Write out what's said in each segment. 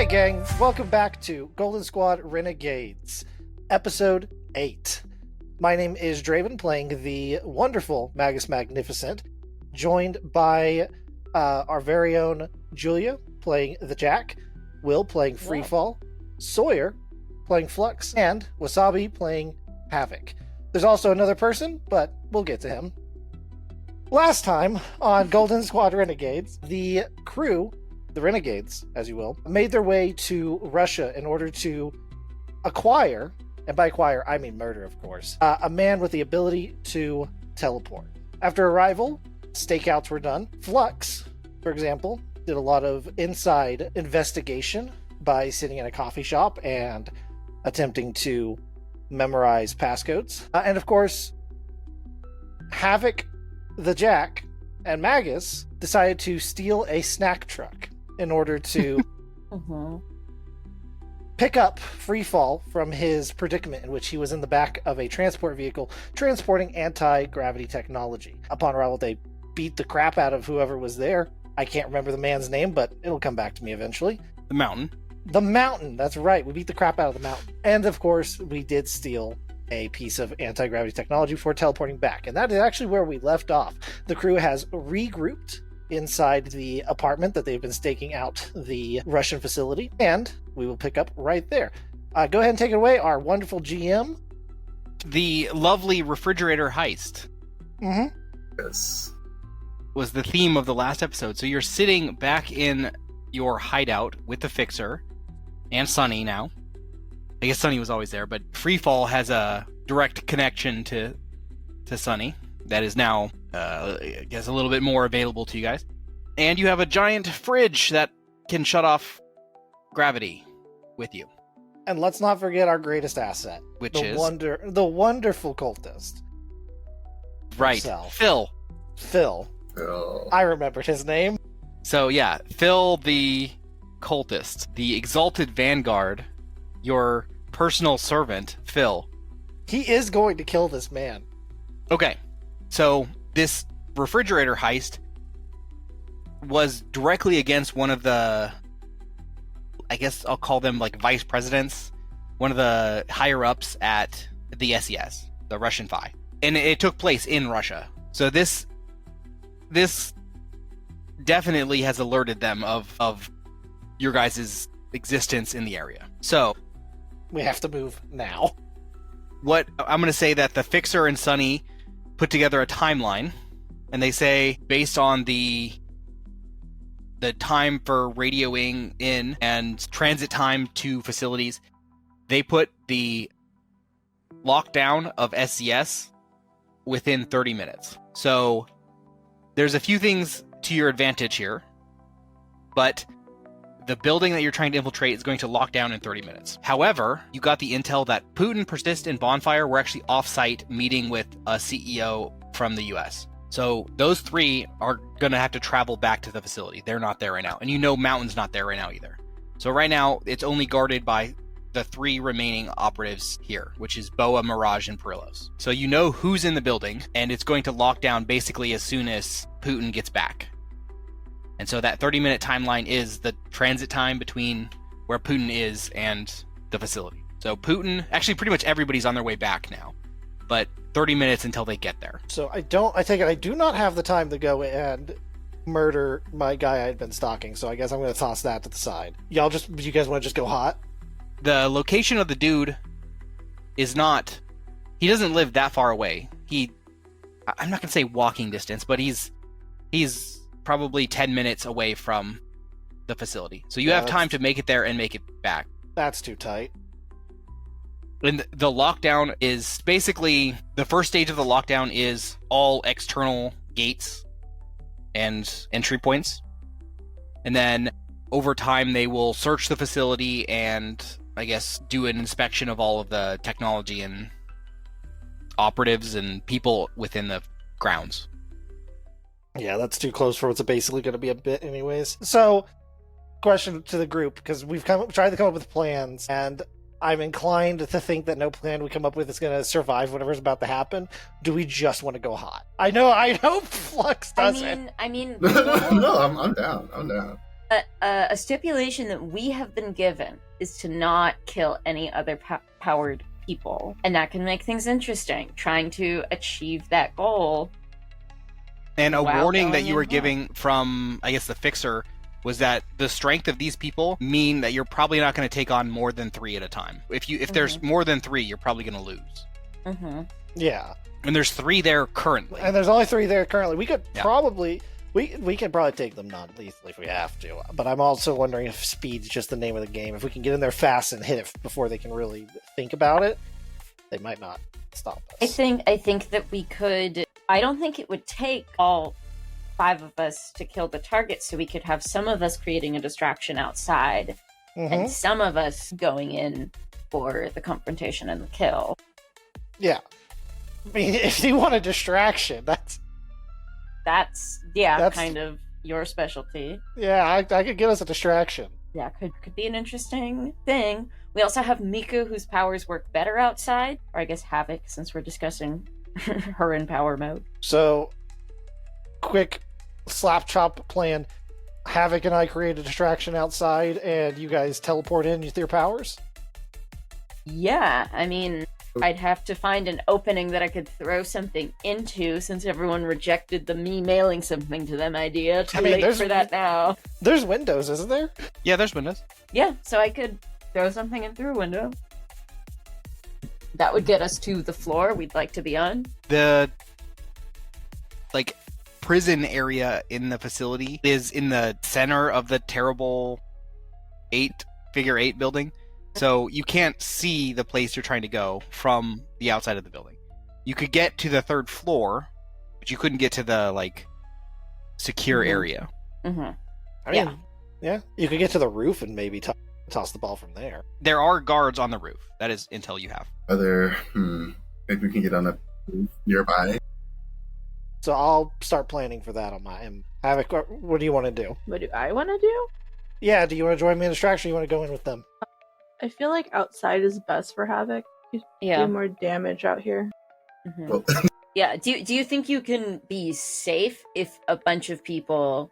Alright gang, welcome back to Golden Squad Renegades, Episode 8. My name is Draven, playing the wonderful Magus Magnificent, joined by our very own Julia, playing the Jack, Will, playing Freefall, Sawyer, playing Flux, and Wasabi, playing Havok. There's also another person, but we'll get to him. Last time on Golden Squad Renegades, the crew, the Renegades, as you will, made their way to Russia in order to acquire, and by acquire, I mean murder, of course, a man with the ability to teleport. After arrival, stakeouts were done. Flux, for example, did a lot of inside investigation by sitting in a coffee shop and attempting to memorize passcodes. And of course, Havok, the Jack, and Magus decided to steal a snack truck in order to pick up Freefall from his predicament in which he was in the back of a transport vehicle transporting anti-gravity technology. Upon arrival, they beat the crap out of whoever was there. I can't remember the man's name, but it'll come back to me eventually. The Mountain. The Mountain, that's right. We beat the crap out of the Mountain. And of course, we did steal a piece of anti-gravity technology before teleporting back. And that is actually where we left off. The crew has regrouped inside the apartment that they've been staking out the Russian facility, and we will pick up right there. Go ahead and take it away, our wonderful GM. The lovely refrigerator heist Yes. was the theme of the last episode. So you're sitting back in your hideout with the Fixer and Sunny now. I guess Sunny was always there, but Freefall has a direct connection to Sunny that is now, I guess, a little bit more available to you guys. And you have a giant fridge that can shut off gravity with you. And let's not forget our greatest asset, Which the is? the wonderful cultist. Right. himself. Phil. Oh. I remembered his name. So yeah, Phil the cultist, the exalted vanguard, your personal servant, Phil. He is going to kill this man. Okay, so this refrigerator heist was directly against one of the, I guess I'll call them like vice presidents, one of the higher ups at the SES, the Russian FI. And it took place in Russia. So this definitely has alerted them of your guys' existence in the area. So We have to move now. what I'm going to say that the Fixer and Sunny put together a timeline, and they say based on the time for radioing in and transit time to facilities, they put the lockdown of SCS within 30 minutes. So there's a few things to your advantage here, but the building that you're trying to infiltrate is going to lock down in 30 minutes. However, you got the intel that Putin, Persist, and Bonfire were actually off-site meeting with a CEO from the US. So those three are going to have to travel back to the facility. They're not there right now. And you know Mountain's not there right now either. So right now, it's only guarded by the three remaining operatives here, which is Boa, Mirage, and Perillos. So you know who's in the building, and it's going to lock down basically as soon as Putin gets back. And so that 30-minute timeline is the transit time between where Putin is and the facility. So Putin, actually pretty much everybody's on their way back now, but 30 minutes until they get there. So I do not have the time to go and murder my guy I had been stalking, so I guess I'm going to toss that to the side. You guys want to just go hot? The location of the dude is not, he doesn't live that far away. I'm not going to say walking distance, but he's probably 10 minutes away from the facility. So you have time to make it there and make it back. That's too tight. And the lockdown is basically, the first stage of the lockdown is all external gates and entry points. And then over time they will search the facility and, I guess, do an inspection of all of the technology and operatives and people within the grounds. Yeah, that's too close for what's basically going to be a bit anyways. So, question to the group, because we've tried to come up with plans, and I'm inclined to think that no plan we come up with is going to survive whatever's about to happen. Do we just want to go hot? I know Flux doesn't. I mean, No, I'm down. A stipulation that we have been given is to not kill any other powered people. And that can make things interesting, trying to achieve that goal. And a Wow, warning that going you were in giving from, I guess, the fixer was that the strength of these people mean that you're probably not going to take on more than 3 at a time. If there's more than 3, you're probably going to lose. Mm-hmm. Yeah. And there's 3 there currently. And there's only 3 there currently. We could Yeah. probably... We can probably take them non-lethally if we have to. But I'm also wondering if speed's just the name of the game. If we can get in there fast and hit it before they can really think about it, they might not stop us. I think that we could... I don't think it would take all 5 of us to kill the target, so we could have some of us creating a distraction outside, and some of us going in for the confrontation and the kill. Yeah. I mean, if you want a distraction, that's kind of your specialty. Yeah, I could get us a distraction. Yeah, could be an interesting thing. We also have Miku, whose powers work better outside, or I guess Havok, since we're discussing her in power mode. So, quick slap chop plan. Havok and I create a distraction outside, and you guys teleport in with your powers? Yeah, I mean, I'd have to find an opening that I could throw something into, since everyone rejected the me mailing something to them idea. Too late for that now. There's windows, isn't there? Yeah, there's windows. Yeah, so I could throw something in through a window. That would get us to the floor we'd like to be on. The prison area in the facility is in the center of the terrible figure 8 building. So you can't see the place you're trying to go from the outside of the building. You could get to the 3rd floor, but you couldn't get to the secure area. Mm-hmm. I mean, yeah. You could get to the roof and maybe toss the ball from there. There are guards on the roof. That is intel you have. Are there... Maybe we can get on a roof nearby. So I'll start planning for that on my end. Havok, what do you want to do? What do I want to do? Yeah, do you want to join me in distraction or you want to go in with them? I feel like outside is best for Havok. You do more damage out here. Mm-hmm. Well, Yeah, do you think you can be safe if a bunch of people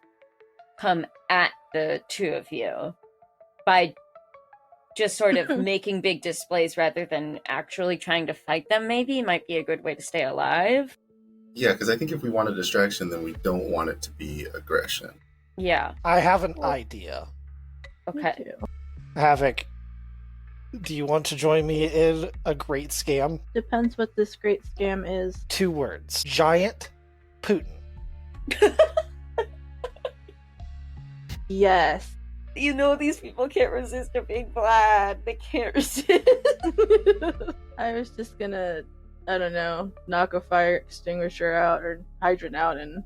come at the 2 of you by just sort of making big displays rather than actually trying to fight them? Maybe might be a good way to stay alive. yeah, because I think if we want a distraction, then we don't want it to be aggression. Yeah. I have an idea. Okay. Havok, do you want to join me in a great scam? Depends what this great scam is. 2 words. Giant Putin. Yes. You know these people can't resist a big plaid. They can't resist. I was just gonna, I don't know, knock a fire extinguisher out or hydrant out and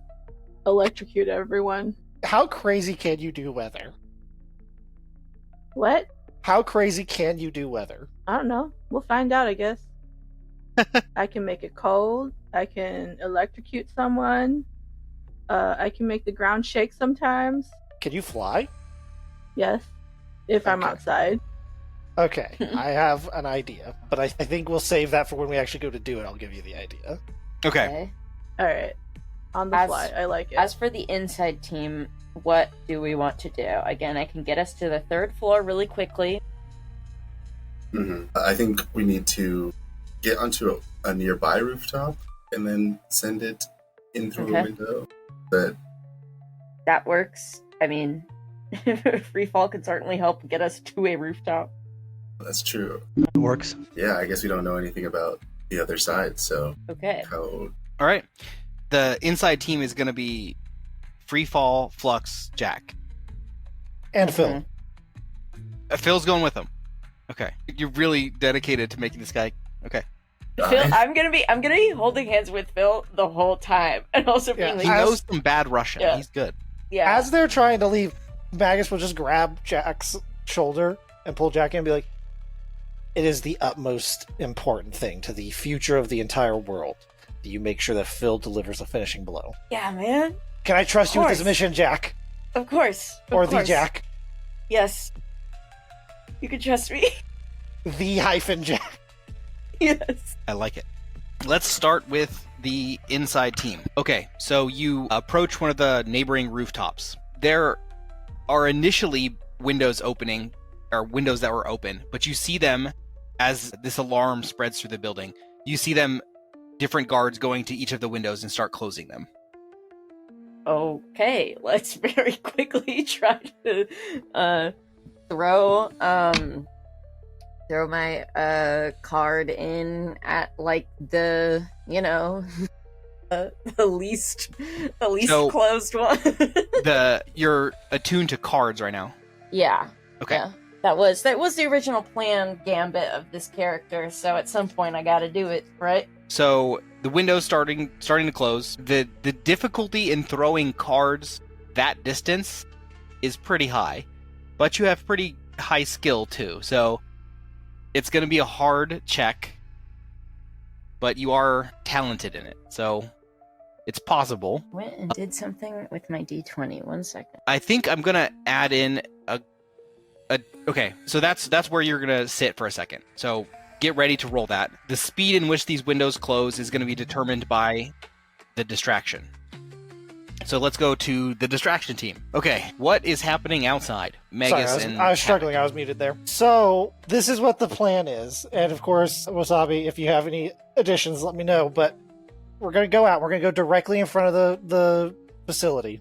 electrocute everyone. How crazy can you do weather? What? How crazy can you do weather? I don't know. We'll find out, I guess. I can make it cold. I can electrocute someone. I can make the ground shake sometimes. Can you fly? Yes. If I'm Okay. outside. Okay, I have an idea, but I think we'll save that for when we actually go to do it. I'll give you the idea. Okay. Alright. On the fly. I like it. As for the inside team, what do we want to do? Again, I can get us to the 3rd floor really quickly. I think we need to get onto a nearby rooftop and then send it in through a window. But That works. I mean, Freefall can certainly help get us to a rooftop. that's true. It works. Yeah, I guess we don't know anything about the other side, so Okay. how... All right. The inside team is going to be Freefall, Flux, Jack. And Phil. Phil's going with them. Okay. You're really dedicated to making this guy. Okay. Phil, I'm gonna be holding hands with Phil the whole time, and also being Yeah. He like, knows some bad Russian. Yeah. He's good. yeah, As they're trying to leave, Magus will just grab Jack's shoulder and pull Jack in and be like, "It is the utmost important thing to the future of the entire world that you make sure that Phil delivers a finishing blow. yeah, man. Can I trust you with this course. mission, Jack? Of course. Or the Jack? Yes. You can trust me. The hyphen Jack. Yes. I like it. Let's start with the inside team. Okay, so you approach one of the neighboring rooftops. There are initially windows opening, or windows that were open, but you see them as this alarm spreads through the building. You see them, different guards going to each of the windows and start closing them. Okay, let's very quickly try to throw my card in at like the the least closed one. You're attuned to cards right now. Yeah. Okay. Yeah. That was the original plan gambit of this character, so at some point I gotta do it, right? So the window's starting to close. The difficulty in throwing cards that distance is pretty high, but you have pretty high skill too. So it's going to be a hard check, but you are talented in it, so it's possible. Went and did something with my D20. 1 second. I think I'm going to add in a. Okay, so that's where you're going to sit for a second. So get ready to roll that. The speed in which these windows close is going to be determined by the distraction. So let's go to the distraction team. Okay, what is happening outside? Magus I was struggling. I was muted there. So this is what the plan is. And of course, Wasabi, if you have any additions, let me know. But we're going to go out. We're going to go directly in front of the facility.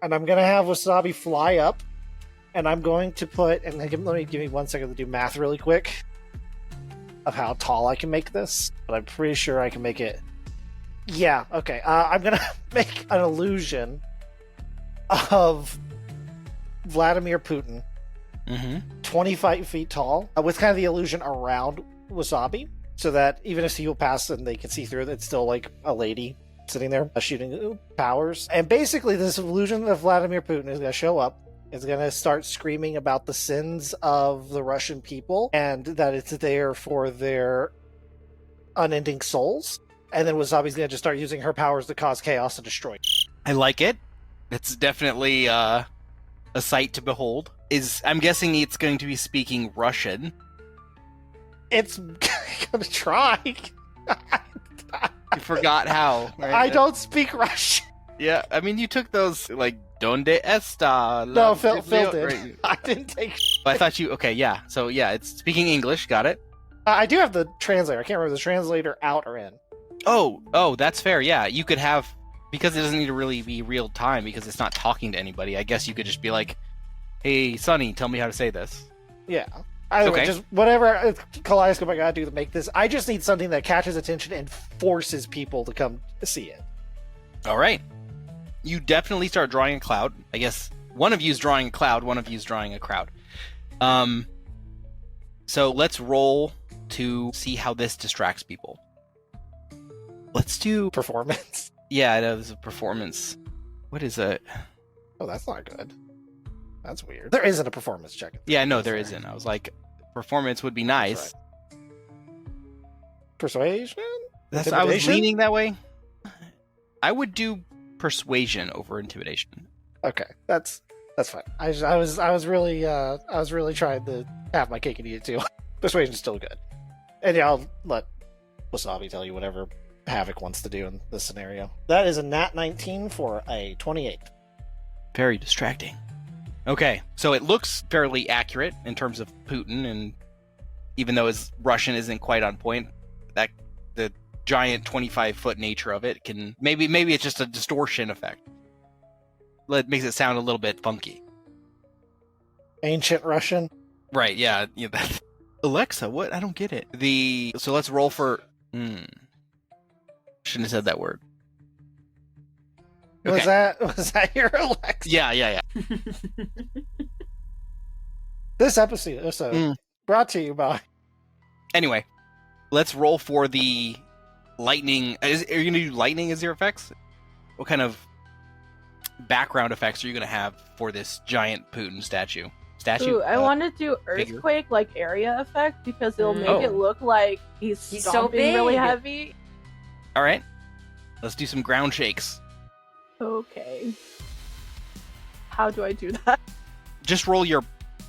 And I'm going to have Wasabi fly up. And I'm going to put... And let me give me 1 second to do math really quick of how tall I can make this. But I'm pretty sure I can make it... Yeah, okay. I'm going to make an illusion of Vladimir Putin, 25 feet tall, with kind of the illusion around Wasabi, so that even if he will pass and they can see through it, it's still like a lady sitting there shooting powers. And basically, this illusion of Vladimir Putin is going to show up. It's going to start screaming about the sins of the Russian people and that it's there for their unending souls. And then Wasabi's going to just start using her powers to cause chaos and destroy. I like it. It's definitely a sight to behold. I'm guessing it's going to be speaking Russian. It's going to try. You forgot how. Right? I don't speak Russian. Yeah, I mean, you took those, like, Donde esta? No, Phil did. Right. I didn't take I thought you... Okay, yeah. So, yeah, it's speaking English. Got it. I do have the translator. I can't remember the translator out or in. Oh, that's fair. Yeah, you could have... Because it doesn't need to really be real time because it's not talking to anybody, I guess you could just be like, hey, Sonny, tell me how to say this. Yeah. Either way, Okay. just whatever kaleidoscope I gotta do to make this. I just need something that catches attention and forces people to come see it. All right. You definitely start drawing a cloud. I guess one of you is drawing a cloud, one of you is drawing a crowd. So let's roll to see how this distracts people. Let's do... Performance. Yeah, it was a performance. What is it? Oh, that's not good. That's weird. There isn't a performance check. Yeah, no, there isn't. I was like, performance would be nice. Right. Persuasion? I was Intimidation? leaning that way. I would do persuasion over intimidation. Okay, that's fine. I was really trying to have my cake and eat it too. Persuasion's still good. And yeah, I'll let Wasabi tell you whatever Havok wants to do in this scenario. That is a nat 19 for a 28. Very distracting. Okay, so it looks fairly accurate in terms of Putin, and even though his Russian isn't quite on point, that the giant 25-foot nature of it can maybe it's just a distortion effect. It makes it sound a little bit funky. Ancient Russian. Right? Yeah. That's... Alexa, what? I don't get it. So let's roll for. Shouldn't have said that word. Was that your Alexa? Yeah. This episode brought to you by. Anyway, let's roll for the lightning. Are you going to do lightning as your effects? What kind of background effects are you going to have for this giant Putin statue? Ooh, I want to do earthquake like area effect because it'll make it look like he's so stomping big. really heavy. All right, let's do some ground shakes. Okay. How do I do that? Just roll your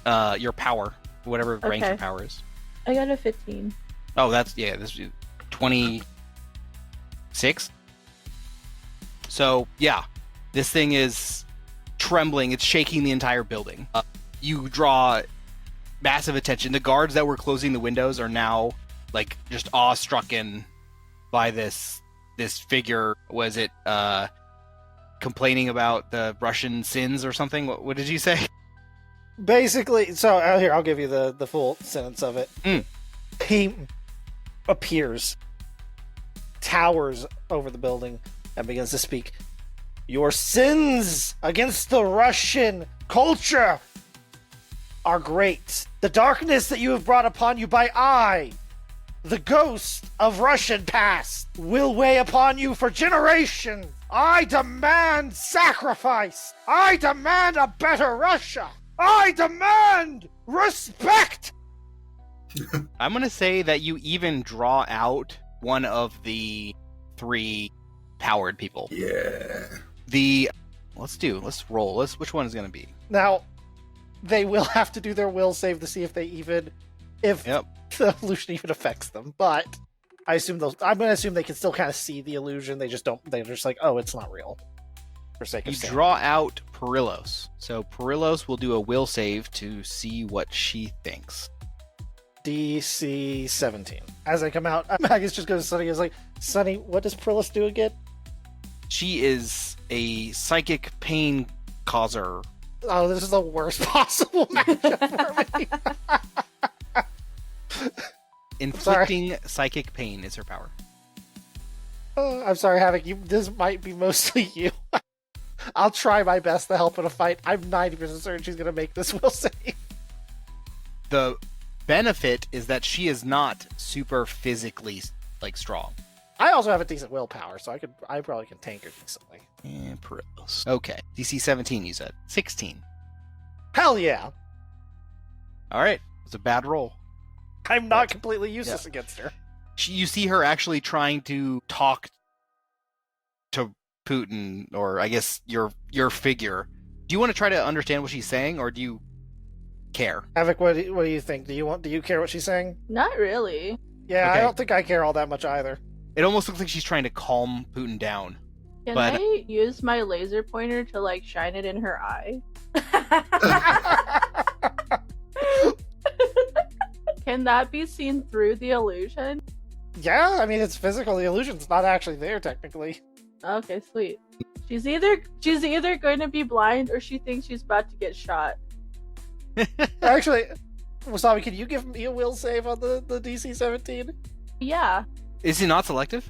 power, whatever rank your power is. I got a 15. Oh, this is 26. So yeah, this thing is trembling. It's shaking the entire building. You draw massive attention. The guards that were closing the windows are now like just awestrucken by this figure. Was it complaining about the Russian sins or something? What did you say? Basically, so here, I'll give you the full sentence of it. He appears, towers over the building, and begins to speak. Your sins against the Russian culture are great. The darkness that you have brought upon you by the ghost of Russian past, will weigh upon you for generations. I demand sacrifice. I demand a better Russia. I demand respect! I'm going to say that you even draw out one of the 3 powered people. Yeah. Let's roll. Which one is going to be? Now, they will have to do their will save to see if the illusion even affects them, but I'm going to assume they can still kind of see the illusion. They're just like, oh, it's not real. For sake of You draw out Perillos. So Perillos will do a will save to see what she thinks. DC 17. As I come out, Magus just goes to Sunny and is like, Sunny, what does Perillos do again? She is a psychic pain causer. Oh, this is the worst possible matchup for me. Inflicting psychic pain is her power. I'm sorry, Havok. This might be mostly you. I'll try my best to help in a fight. I'm 90% certain she's going to make this will save. The benefit is that she is not super physically strong. I also have a decent willpower, so I probably can tank her decently. And Perillos. Okay. DC 17, you said. 16. Hell yeah! Alright. It's a bad roll. I'm not completely useless against her. You see her actually trying to talk to Putin, or I guess your figure. Do you want to try to understand what she's saying, or do you care? Havok, what do you think? Do you care what she's saying? Not really. Yeah, Okay. I don't think I care all that much either. It almost looks like she's trying to calm Putin down. Can But- I use my laser pointer to shine it in her eye? Can that be seen through the illusion? Yeah, I mean, it's physical. The illusion's not actually there, technically. Okay, sweet. She's either going to be blind or she thinks she's about to get shot. Actually, Wasabi, can you give me a will save on the DC 17? Yeah. Is he not selective?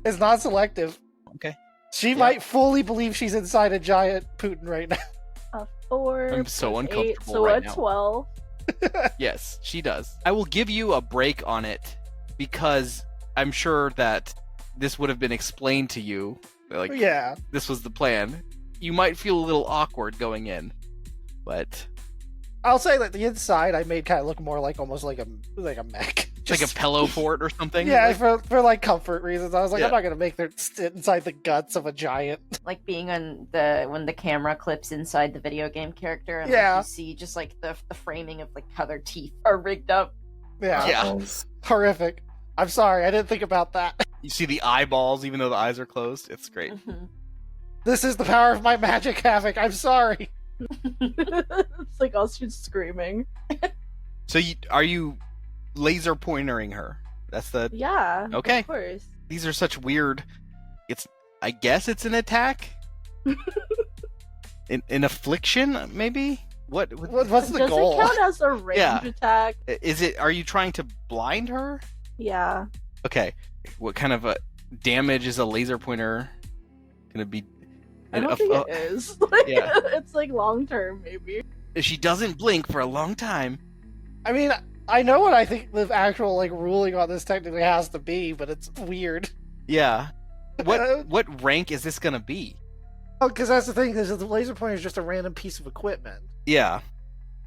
It's not selective. Okay. She might fully believe she's inside a giant Putin right now. A 4. I'm so plus uncomfortable 8, so right a now. 12. Yes, she does. I will give you a break on it because I'm sure that this would have been explained to you. Yeah. This was the plan. You might feel a little awkward going in, but I'll say that the inside I made kind of look more like almost like a mech. it's like a pillow fort or something. Yeah, for comfort reasons. I was like, Yeah. I'm not gonna make her sit inside the guts of a giant. Like being on when the camera clips inside the video game character, and Yeah. you see just the framing of how their teeth are rigged up. Yeah. Yeah. Horrific. I'm sorry, I didn't think about that. You see the eyeballs, even though the eyes are closed. It's great. Mhm. This is the power of my magic, Havok. I'm sorry. It's like all she's screaming. So are you laser pointering her? That's the. Yeah. Okay. Of course. These are such weird. I guess it's an attack. An affliction, maybe. What's What's the Does goal? it count as a range Yeah. attack? Is it? Are you trying to blind her? Yeah. Okay. What kind of a damage is a laser pointer gonna be? I don't think it is. Yeah. It's long term, maybe. If she doesn't blink for a long time. I mean, I know what I think the actual ruling on this technically has to be, but it's weird. Yeah. What rank is this gonna be? Oh, because that's the thing, because the laser pointer is just a random piece of equipment. Yeah.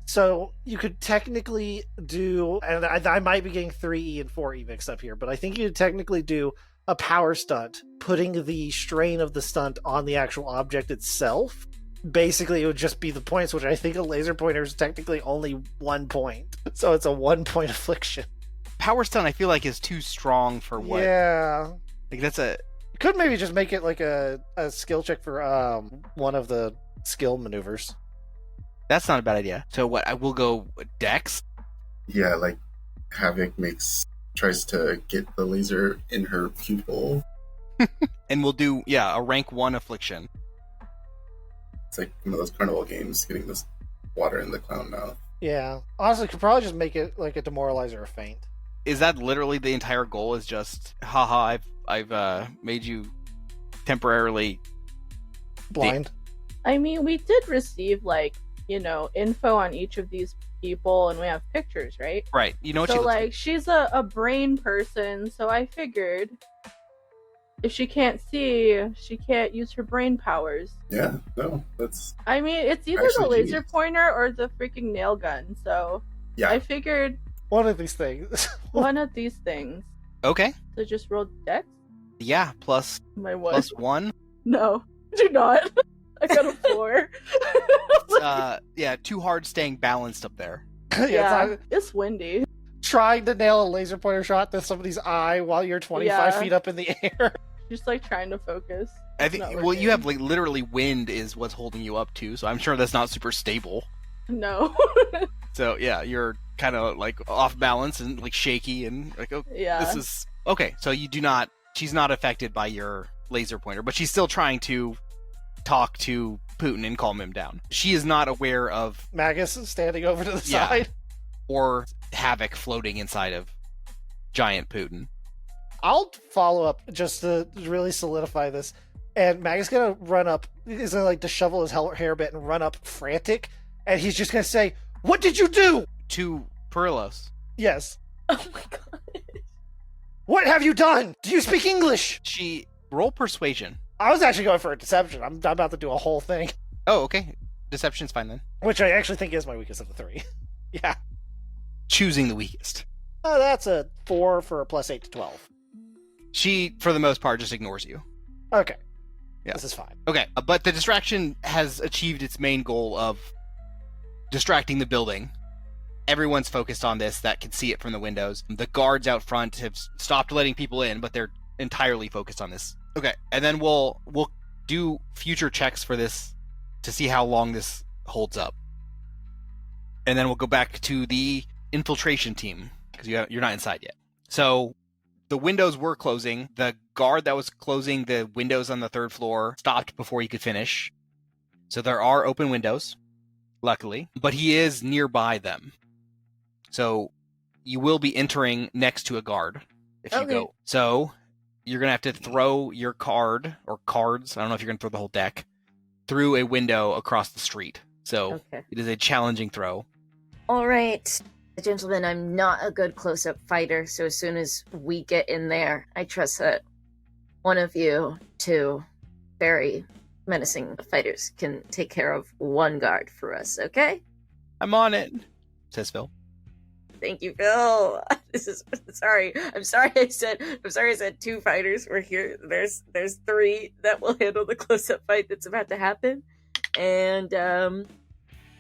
So you could technically do, and I might be getting 3E and 4E mixed up here, but I think you could technically do a power stunt, putting the strain of the stunt on the actual object itself. Basically, it would just be the points, which I think a laser pointer is technically only 1 point. So it's a 1 point affliction. Power stun, I feel like, is too strong for what. Yeah. Like that's a. Could maybe just make it like a skill check for one of the skill maneuvers. That's not a bad idea. So what? I will go Dex. Yeah, like Havok tries to get the laser in her pupil. And we'll do, a rank 1 affliction. It's like one of those carnival games, getting this water in the clown mouth. Yeah. Honestly, could probably just make it like a demoralizer or faint. Is that literally the entire goal? Is just, haha, I've made you temporarily Blind. I mean, we did receive info on each of these people, and we have pictures, right? Right. You know what so she looks like. she's a brain person, so I figured if she can't see, she can't use her brain powers. Yeah, no, that's... I mean, it's either Actually the laser genius. Pointer or the freaking nail gun, so Yeah. I figured One of these things. one of these things. Okay. So just roll Dex? Yeah, plus My what? plus 1. No, do not. I got a 4. Too hard staying balanced up there. Yeah, it's windy. Trying to nail a laser pointer shot to somebody's eye while you're 25 Yeah. feet up in the air. Just trying to focus. I It's think, not well, you working. have literally wind is what's holding you up too, so I'm sure that's not super stable. No. So yeah, you're kind of like off balance and like shaky and like, oh, Yeah. this is okay. So she's not affected by your laser pointer, but she's still trying to talk to Putin and calm him down. She is not aware of Magus is standing over to the Yeah. side. or Havok floating inside of giant Putin. I'll follow up just to really solidify this. And Magus gonna run up. He's gonna like dishevel his hair bit and run up frantic. And he's just gonna say, "What did you do?" To Perillos. Yes. Oh my god. What have you done? Do you speak English? She roll persuasion. I was actually going for a deception. I'm about to do a whole thing, Oh, okay. Deception's fine then. which I actually think is my weakest of the 3. Yeah. Choosing the weakest. That's a 4 for a plus 8 to 12. She, for the most part, just ignores you. Okay. Yeah. This is fine. Okay, but the distraction has achieved its main goal of distracting the building. Everyone's focused on this that can see it from the windows. The guards out front have stopped letting people in, but they're entirely focused on this. Okay, and then we'll do future checks for this to see how long this holds up. And then we'll go back to the infiltration team, because you're not inside yet. So the windows were closing. The guard that was closing the windows on the 3rd floor stopped before he could finish. So there are open windows, luckily, but he is nearby them. So you will be entering next to a guard if you Okay. go. So you're going to have to throw your card or cards, I don't know if you're going to throw the whole deck, through a window across the street. So Okay. it is a challenging throw. All right, gentlemen, I'm not a good close-up fighter, so as soon as we get in there, I trust that one of you two very menacing fighters can take care of one guard for us, okay? I'm on it, says Phil. Thank you, Phil. This is sorry. I'm sorry I said 2 fighters. We're here. There's 3 that will handle the close-up fight that's about to happen. And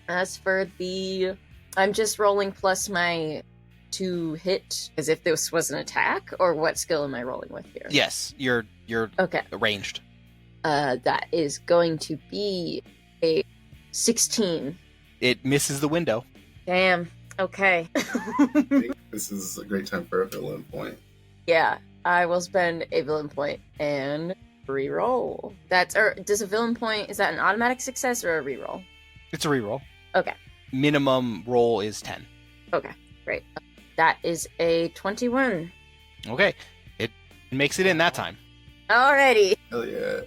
as for the I'm just rolling plus my 2 hit as if this was an attack, or what skill am I rolling with here? Yes, you're Okay. ranged. That is going to be a 16. It misses the window. Damn. Okay. I think this is a great time for a villain point. Yeah, I will spend a villain point and reroll. Does a villain point, is that an automatic success or a reroll? It's a reroll. Okay. Minimum roll is 10. Okay, great. That is a 21. Okay. It makes it in that time. Alrighty. Hell yeah.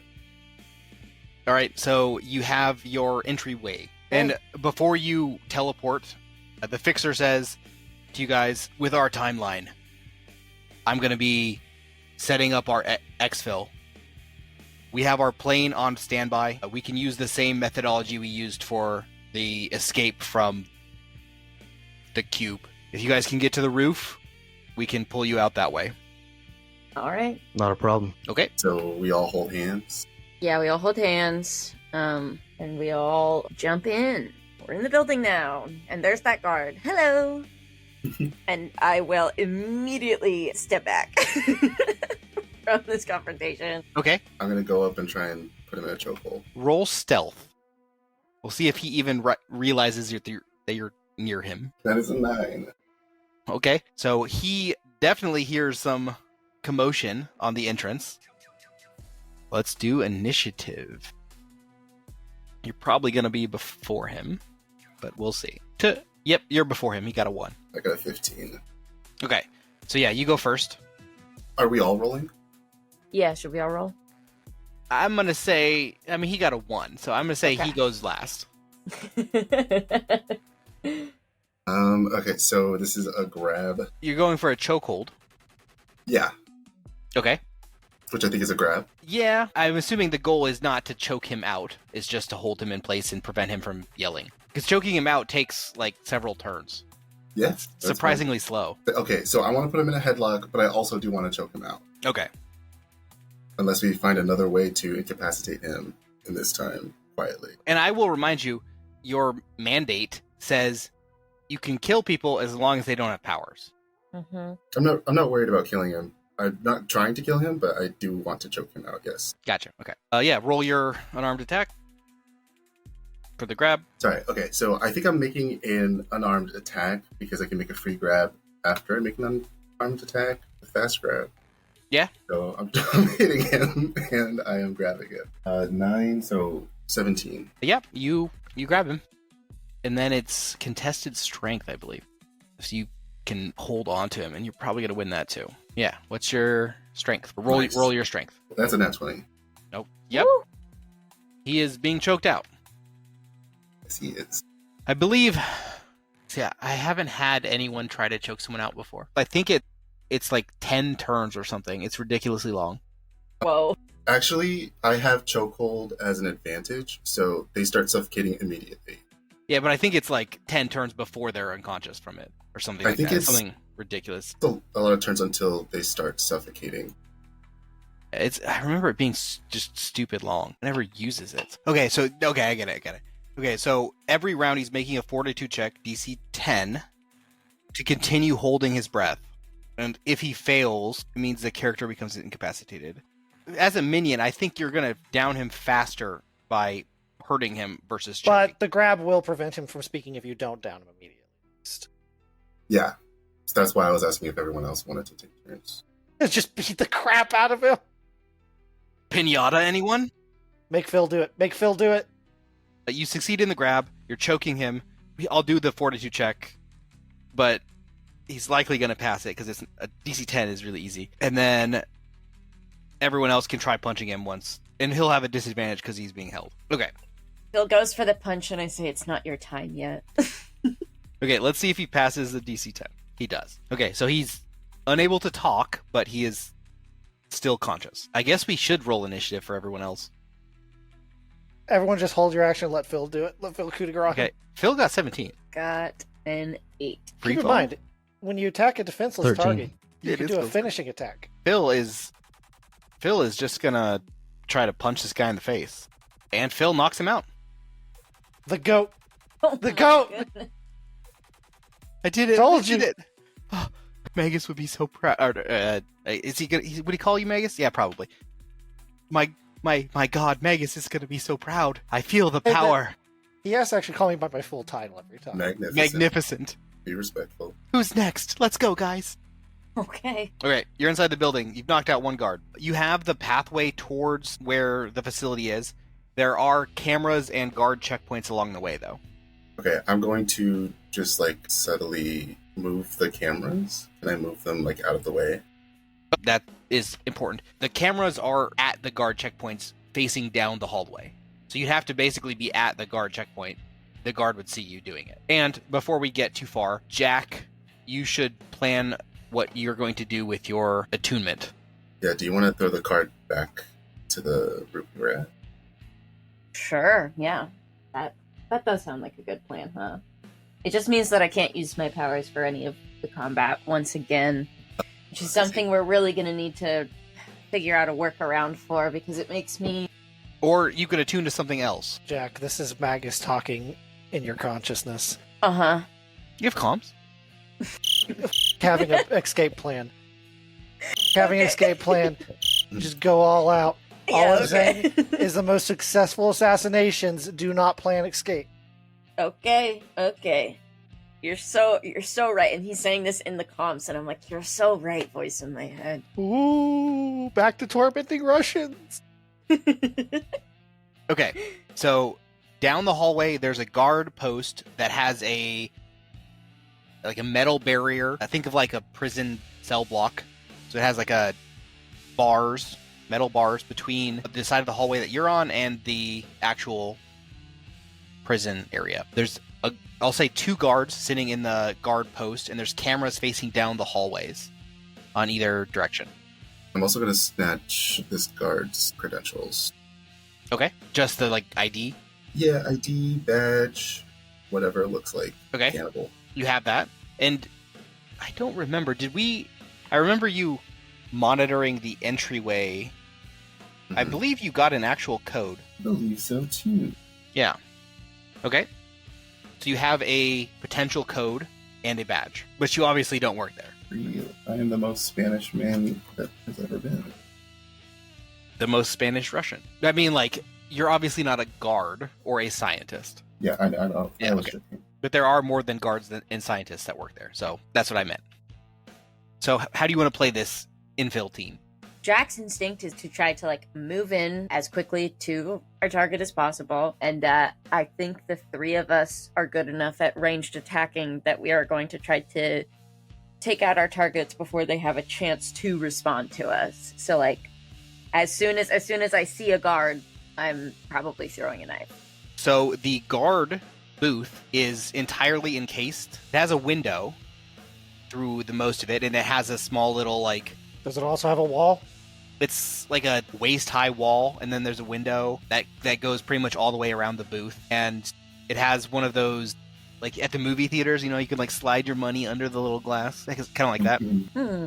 All right, so you have your entryway. And before you teleport, the fixer says to you guys, with our timeline, I'm going to be setting up our exfil. We have our plane on standby. We can use the same methodology we used for the escape from the cube. If you guys can get to the roof, we can pull you out that way. Alright. Not a problem. Okay. So we all hold hands. Yeah, we all hold hands, and we all jump in. We're in the building now, and there's that guard. Hello! And I will immediately step back from this confrontation. Okay. I'm gonna go up and try and put him in a chokehold. Roll stealth. We'll see if he even realizes that you're near him. That is a 9. Okay, so he definitely hears some commotion on the entrance. Let's do initiative. You're probably going to be before him, but we'll see. Yep, you're before him. He got a 1. I got a 15. Okay, so yeah, you go first. Are we all rolling? Yeah, should we all roll? I'm going to say, he got a 1, so I'm going to say he goes last. Okay, so this is a grab. You're going for a chokehold. Yeah, Okay. which I think is a grab. Yeah, I'm assuming the goal is not to choke him out, it's just to hold him in place and prevent him from yelling. Because choking him out takes, like, several turns. Yeah. It's surprisingly slow. Okay, so I want to put him in a headlock, but I also do want to choke him out. Okay. Unless we find another way to incapacitate him in this time quietly. And I will remind you, your mandate says you can kill people as long as they don't have powers. Mm-hmm. I'm not worried about killing him. I'm not trying to kill him, but I do want to choke him out, yes. Gotcha. Okay. Yeah, roll your unarmed attack for the grab. Sorry, okay, so I think I'm making an unarmed attack because I can make a free grab after I make an unarmed attack, a fast grab. Yeah. So I'm hitting him, and I am grabbing him. 9, so 17. Yep, you grab him. And then it's contested strength, I believe. So you can hold on to him, and you're probably going to win that too. Yeah, what's your strength? Roll your strength. That's a nat 20. Nope. Yep. Woo! He is being choked out. Yes, he is. I believe... Yeah, I haven't had anyone try to choke someone out before. I think it's like 10 turns or something. It's ridiculously long. Whoa. Actually, I have chokehold as an advantage, so they start suffocating immediately. Yeah, but I think it's like 10 turns before they're unconscious from it, or something like I think that. it's Something ridiculous. So a lot of turns until they start suffocating. I remember it being just stupid long. I never uses it. Okay, I get it. Okay, so every round he's making a fortitude check, DC 10, to continue holding his breath. And if he fails, it means the character becomes incapacitated. As a minion, I think you're going to down him faster by hurting him versus choking. But the grab will prevent him from speaking if you don't down him immediately. Yeah. So that's why I was asking if everyone else wanted to take turns. Just beat the crap out of him. Pinata, anyone? Make Phil do it. You succeed in the grab. You're choking him. I'll do the fortitude check, but he's likely going to pass it because it's a DC 10 is really easy. And then everyone else can try punching him once, and he'll have a disadvantage because he's being held. Okay. Phil goes for the punch, and I say it's not your time yet. Okay, let's see if he passes the DC 10. He does. Okay, so he's unable to talk, but he is still conscious. I guess we should roll initiative for everyone else. Everyone just hold your action and let Phil do it. Let Phil coup de grace. Okay, Phil got 17. Got an 8. Keep in mind, when you attack a defenseless 13. target, you It can is do a Phil's finishing attack. Phil is just gonna try to punch this guy in the face. And Phil knocks him out. The goat. Oh The my goat! goodness. I did it. Told I did you. it. Oh, Magus would be so proud. Is he gonna? Would he call you Magus? Yeah, probably. My God, Magus is gonna be so proud. I feel the Hey, power. He has to actually call me by my full title every time. Magnificent. Be respectful. Who's next? Let's go, guys. Okay. Okay, you're inside the building. You've knocked out one guard. You have the pathway towards where the facility is. There are cameras and guard checkpoints along the way, though. Okay, I'm going to just subtly move the cameras. Can I move them out of the way? That is important. The cameras are at the guard checkpoints facing down the hallway. So you'd have to basically be at the guard checkpoint. The guard would see you doing it. And before we get too far, Jack, you should plan what you're going to do with your attunement. Yeah, do you want to throw the card back to the room we were at? Sure, yeah. That does sound like a good plan, huh? It just means that I can't use my powers for any of the combat once again, which is something we're really going to need to figure out a workaround for, because it makes me... Or you could attune to something else. Jack, this is Magus talking in your consciousness. Uh-huh. You have comms? Having an escape plan. Having an escape plan. Just go all out. All I'm saying is the most successful assassinations do not plan escape. Okay. You're so right. And he's saying this in the comms, and I'm like, you're so right, voice in my head. Ooh, back to tormenting Russians. Okay, so down the hallway, there's a guard post that has a metal barrier. I think of like a prison cell block. So it has like a metal bars between the side of the hallway that you're on and the actual prison area. There's I'll say 2 guards sitting in the guard post, and there's cameras facing down the hallways on either direction. I'm also going to snatch this guard's credentials. Okay, just the ID? Yeah, ID, badge, whatever it looks like. Okay, Cannibal. You have that. And I don't remember, I remember you monitoring the entryway. Mm-hmm. I believe you got an actual code. I believe so, too. Yeah. Okay. So you have a potential code and a badge, but you obviously don't work there. I am the most Spanish man that has ever been. The most Spanish Russian. I mean, you're obviously not a guard or a scientist. Yeah, I know. Yeah, okay. But there are more than guards and scientists that work there, so that's what I meant. So how do you want to play this infill team? Jack's instinct is to try to move in as quickly to our target as possible, and I think the 3 of us are good enough at ranged attacking that we are going to try to take out our targets before they have a chance to respond to us. So as soon as I see a guard, I'm probably throwing a knife. So the guard booth is entirely encased. It has a window through the most of it, and it has a small little Does it also have a wall? It's like a waist-high wall, and then there's a window that goes pretty much all the way around the booth. And it has one of those, at the movie theaters, you can slide your money under the little glass. It's kind of like that. Mm-hmm.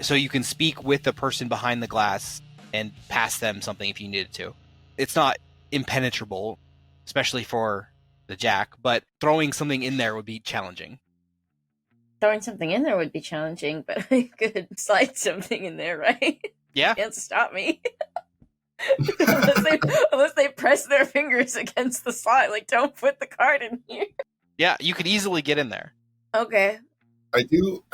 So you can speak with the person behind the glass and pass them something if you needed to. It's not impenetrable, especially for the Jack, but throwing something in there would be challenging. Throwing something in there would be challenging, but I could slide something in there, right? Yeah. You can't stop me. unless they press their fingers against the slot. Don't put the card in here. Yeah, you could easily get in there. Okay. I do,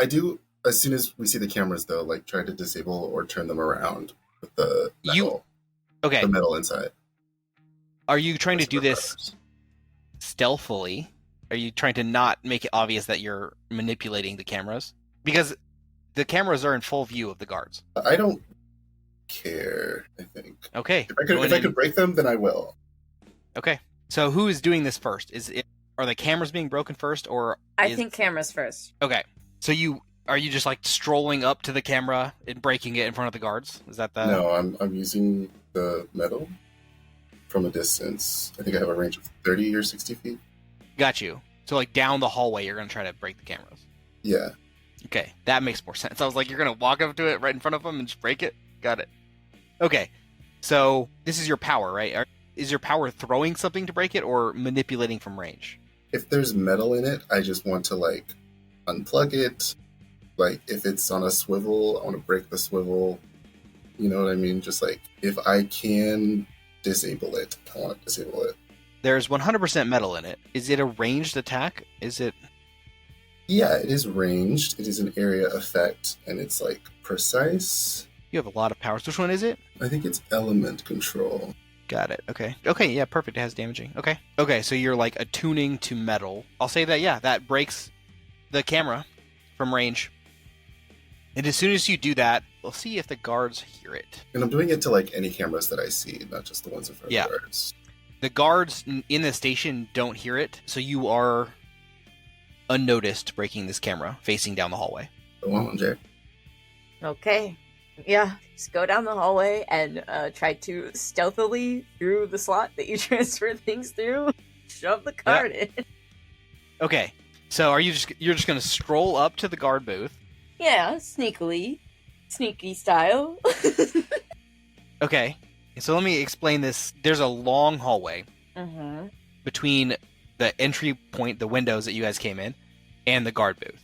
as soon as we see the cameras, though, try to disable or turn them around with the metal. Okay. The metal inside. Are you trying to do this stealthily? Are you trying to not make it obvious that you're manipulating the cameras? Because the cameras are in full view of the guards. I don't care, I think. Okay. If I could break them, then I will. Okay. So who is doing this first? Are the cameras being broken first, or I think cameras first. Okay. So are you just strolling up to the camera and breaking it in front of the guards? Is that the... No, I'm using the metal from a distance. I think I have a range of 30 or 60 feet. Got you. So down the hallway, you're going to try to break the cameras. Yeah. Okay, that makes more sense. I was you're going to walk up to it right in front of them and just break it? Got it. Okay, so this is your power, right? Is your power throwing something to break it or manipulating from range? If there's metal in it, I just want to unplug it. If it's on a swivel, I want to break the swivel. You know what I mean? Just if I can disable it, I want to disable it. There's 100% metal in it. Is it a ranged attack? Is it... Yeah, it is ranged. It is an area effect, and it's precise. You have a lot of powers. Which one is it? I think it's element control. Got it. Okay. Okay, yeah, perfect. It has damaging. Okay. Okay, so you're attuning to metal. I'll say that, yeah, that breaks the camera from range. And as soon as you do that, we'll see if the guards hear it. And I'm doing it to any cameras that I see, not just the ones in front of the guards. The guards in the station don't hear it, so you are unnoticed breaking this camera facing down the hallway. Go on, Jay. Okay. Yeah, just go down the hallway and try to stealthily, through the slot that you transfer things through, shove the card in. Okay, so you're just going to stroll up to the guard booth? Yeah, sneaky style. Okay. So let me explain this. There's a long hallway between the entry point, the windows that you guys came in, and the guard booth.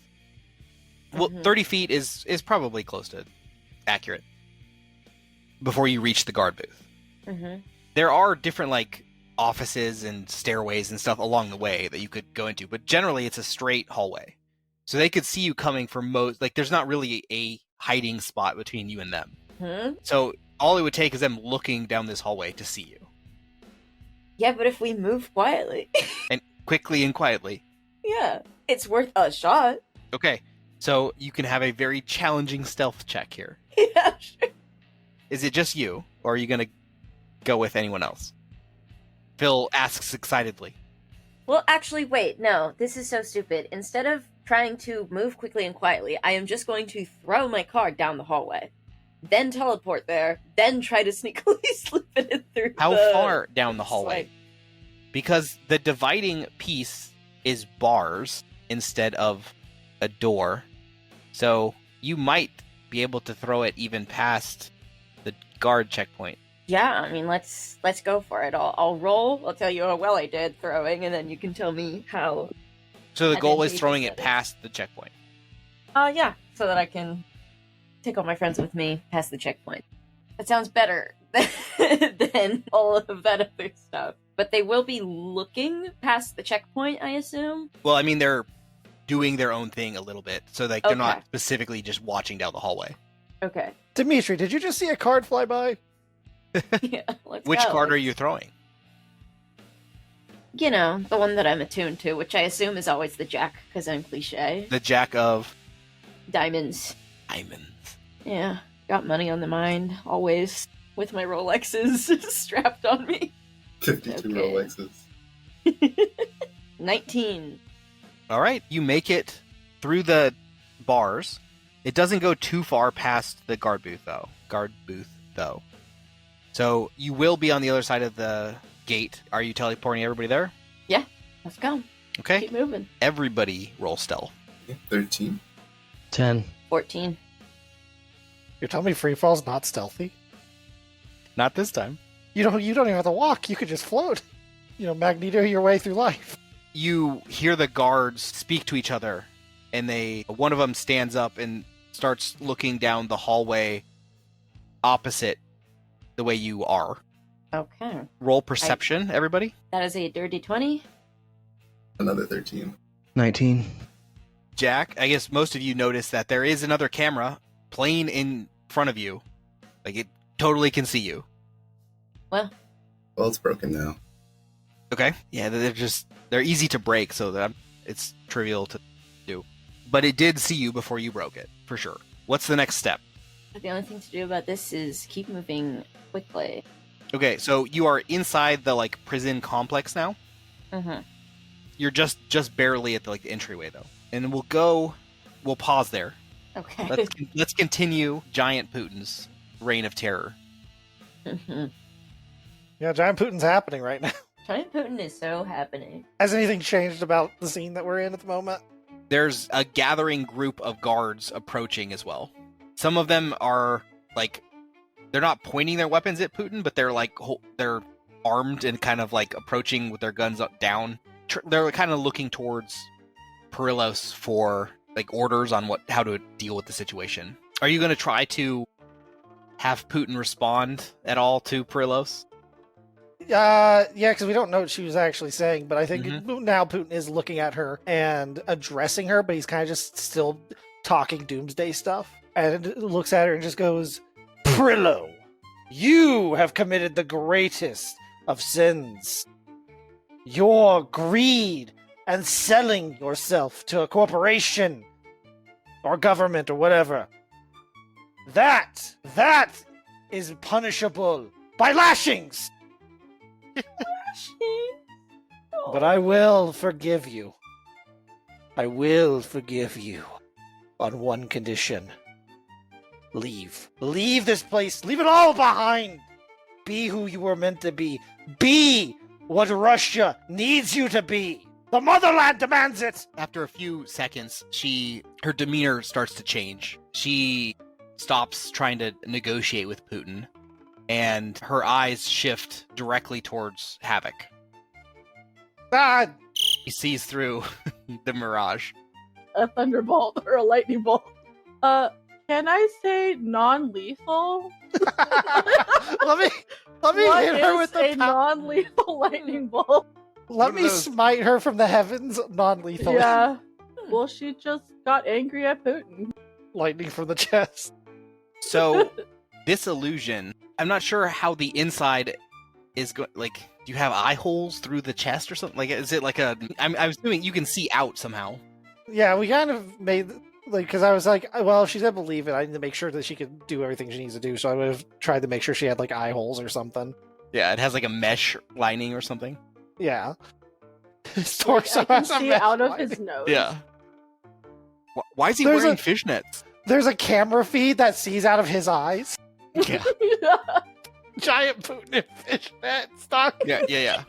Well, 30 feet is probably close to accurate. before you reach the guard booth. Mm-hmm. There are different, like, offices and stairways and stuff along the way that you could go into, but generally it's a straight hallway. So they could see you coming from like, there's not really a hiding spot between you and them. Hmm? So all it would take is them looking down this hallway to see you. Yeah, but if we move quietly. And quickly and quietly. Yeah, it's worth a shot. Okay, so you can have a very challenging stealth check here. Yeah, sure. Is it just you, or are you going to go with anyone else? Phil asks excitedly. Well, actually, wait, no, this is so stupid. Instead of trying to move quickly and quietly, I am just going to throw my card down the hallway, then teleport there, then try to sneakily slip it in through How the far down the hallway? swipe. Because the dividing piece is bars instead of a door. So you might be able to throw it even past the guard checkpoint. Yeah, I mean, let's go for it. I'll roll. I'll tell you how well I did throwing, and then you can tell me how. So the goal is advantageous throwing that it is. past the checkpoint. Yeah, so that I can take all my friends with me past the checkpoint. That sounds better than all of that other stuff. But they will be looking past the checkpoint, I assume. Well, I mean, they're doing their own thing a little bit, so like they're not Okay. specifically just watching down the hallway. Okay. Dimitri, did you just see a card fly by? Yeah. Let's Which go. card are you throwing? You know, the one that I'm attuned to, which I assume is always the jack, because I'm cliche. The Jack of Diamonds. Diamonds. Yeah. Got money on the mind, always. With my Rolexes strapped on me. 52 Okay. Rolexes. 19. All right, you make it through the bars. It doesn't go too far past the guard booth, though. So you will be on the other side of the gate. Are you teleporting everybody there? Let's go. Okay. Keep moving. Everybody roll stealth. Yeah, 13. 10. 14. You're telling me Freefall's not stealthy? Not this time. You don't even have to walk. You could just float. You know, Magneto your way through life. You hear the guards speak to each other, and one of them stands up and starts looking down the hallway opposite the way you are. Okay. Roll perception, everybody. That is a dirty 20. Another 13. 19. Jack, I guess most of you notice that there is another camera playing in front of you. Like, it totally can see you. Well, Well, it's broken now. Okay. Yeah, they're easy to break, so that it's trivial to do. But it did see you before you broke it, for sure. What's the next step? the only thing to do about this is keep moving quickly. Okay, so you are inside the, like, prison complex now. Mm-hmm. You're just barely at the, like, the entryway, though. And we'll pause there. Okay. Let's continue Giant Putin's reign of terror. Mhm. Yeah, Giant Putin's happening right now. Giant Putin is so happening. Has anything changed about the scene that we're in at the moment? There's a gathering group of guards approaching as well. Some of them are, like, they're not pointing their weapons at Putin, but they're, like, they're armed and kind of, like, approaching with their guns up down. They're kind of looking towards Perillos for, like, orders on how to deal with the situation. Are you going to try to have Putin respond at all to Perillos? Yeah, because we don't know what she was actually saying, but I think Mhm. now Putin is looking at her and addressing her, but he's kind of just still talking doomsday stuff. And looks at her and just goes, Prillo, you have committed the greatest of sins. Your greed and selling yourself to a corporation or government or whatever. That is punishable by lashings. But I will forgive you. I will forgive you on one condition. Leave. Leave this place. Leave it all behind. Be who you were meant to be. Be what Russia needs you to be. The motherland demands it. After a few seconds, her demeanor starts to change. She stops trying to negotiate with Putin, and her eyes shift directly towards Havok. Ah, He sees through the mirage. A thunderbolt or a lightning bolt. Can I say non-lethal? let me What hit her is with the a non-lethal lightning bolt? Let What me are those? smite her from the heavens non-lethal. Yeah. Well, she just got angry at Putin. Lightning from the chest. So this illusion, I'm not sure how the inside is going. Like, do you have eye holes through the chest or something? Like, is it like a? I'm assuming you can see out somehow. Yeah, we kind of made because I was like, well, if she's gonna believe it, I need to make sure that she can do everything she needs to do. So I would have tried to make sure she had like eye holes or something. Yeah, it has like a mesh lining or something. Yeah. His Like, torso I can has a see mesh out of lining. his nose. Yeah. Why is he There's wearing a- fishnets? There's a camera feed that sees out of his eyes. Yeah. Giant Putin fishnet stock. Yeah.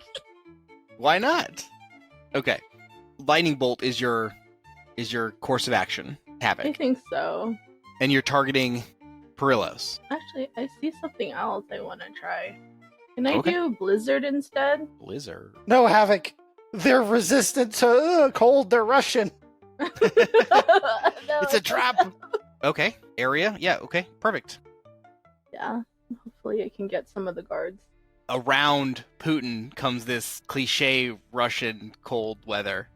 Why not? Okay. Lightning bolt is your course of action, I Havok, think so. and you're targeting Perillos. Actually, I see something else I want to try. Can I Okay. do Blizzard instead? Blizzard. No, Havok. They're resistant to cold. They're Russian. No, It's a trap. Okay. Area. Yeah. Okay. Perfect. Yeah. Hopefully, I can get some of the guards. Around Putin comes this cliche Russian cold weather.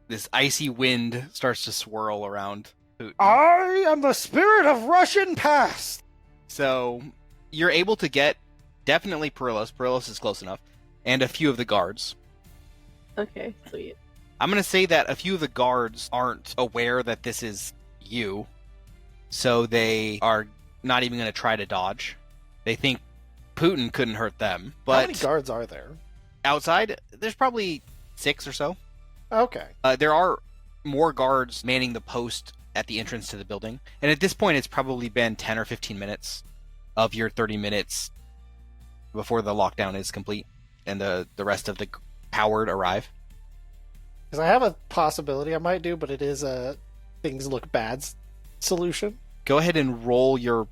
This icy wind starts to swirl around Putin. I am the spirit of Russian past. So you're able to get definitely Perillos. Perillos is close enough, and a few of the guards. Okay, sweet. I'm going to say that a few of the guards aren't aware that this is you, so they are not even going to try to dodge. They think Putin couldn't hurt them, How many but guards are there? outside, there's probably 6 or so. Okay. There are more guards manning the post at the entrance to the building, and at this point, it's probably been 10 or 15 minutes of your 30 minutes before the lockdown is complete and the rest of the powered arrive. Because I have a possibility I might do, but it is a things look bad solution. Go ahead and roll your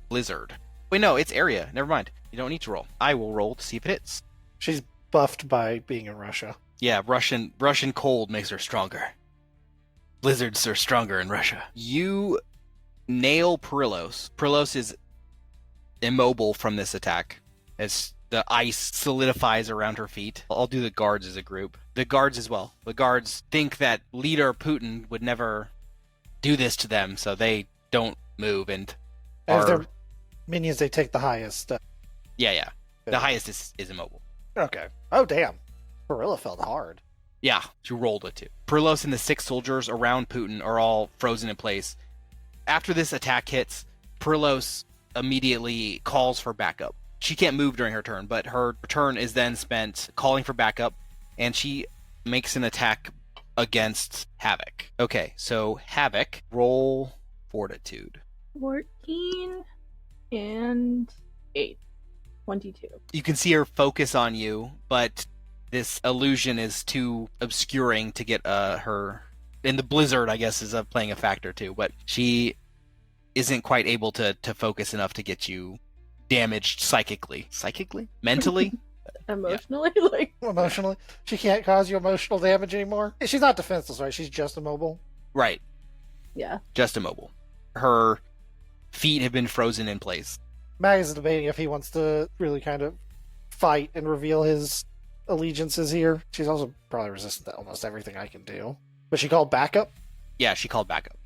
blizzard. Wait, no, it's area. Never mind. You don't need to roll. I will roll to see if it hits. She's buffed by being in Russia. Yeah, Russian cold makes her stronger. Blizzards are stronger in Russia. You nail Perillos. Perillos is immobile from this attack as the ice solidifies around her feet. I'll do the guards as a group. The guards as well. The guards think that leader Putin would never do this to them, so they don't move and As are... their minions, they take the highest. Yeah. The highest is immobile. Okay. Oh, damn. Gorilla felt hard. Yeah, she rolled it too. Perillos and the 6 soldiers around Putin are all frozen in place. After this attack hits, Perillos immediately calls for backup. She can't move during her turn, but her turn is then spent calling for backup, and she makes an attack against Havok. Okay, so Havok, roll Fortitude. 14 and 8. 22. You can see her focus on you, but this illusion is too obscuring to get her... And the blizzard, I guess, is playing a factor too, but she isn't quite able to focus enough to get you damaged psychically. Mentally? Emotionally? Like, Emotionally. She can't cause you emotional damage anymore. She's not defenseless, right? She's just immobile. Right. yeah. Just immobile. Her feet have been frozen in place. Magus is debating if he wants to really kind of fight and reveal his allegiances here. She's also probably resistant to almost everything I can do. But she called backup? Yeah, she called backup.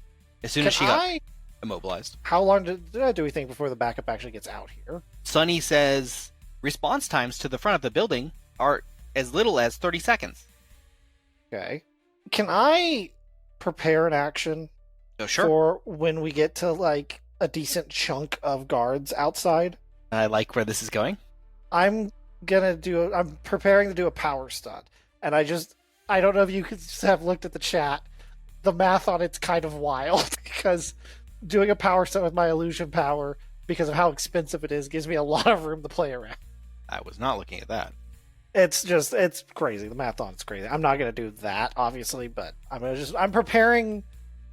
As soon as she got immobilized. How long do we think before the backup actually gets out here? Sunny says response times to the front of the building are as little as 30 seconds. Okay. Can I prepare an action Oh, sure. for when we get to, like, a decent chunk of guards outside? I like where this is going. I'm preparing to do a power stunt. And I don't know if you could have looked at the chat. The math on it's kind of wild because doing a power stunt with my illusion power, because of how expensive it is, gives me a lot of room to play around. I was not looking at that. It's crazy. The math on it's crazy. I'm not going to do that, obviously, but I'm preparing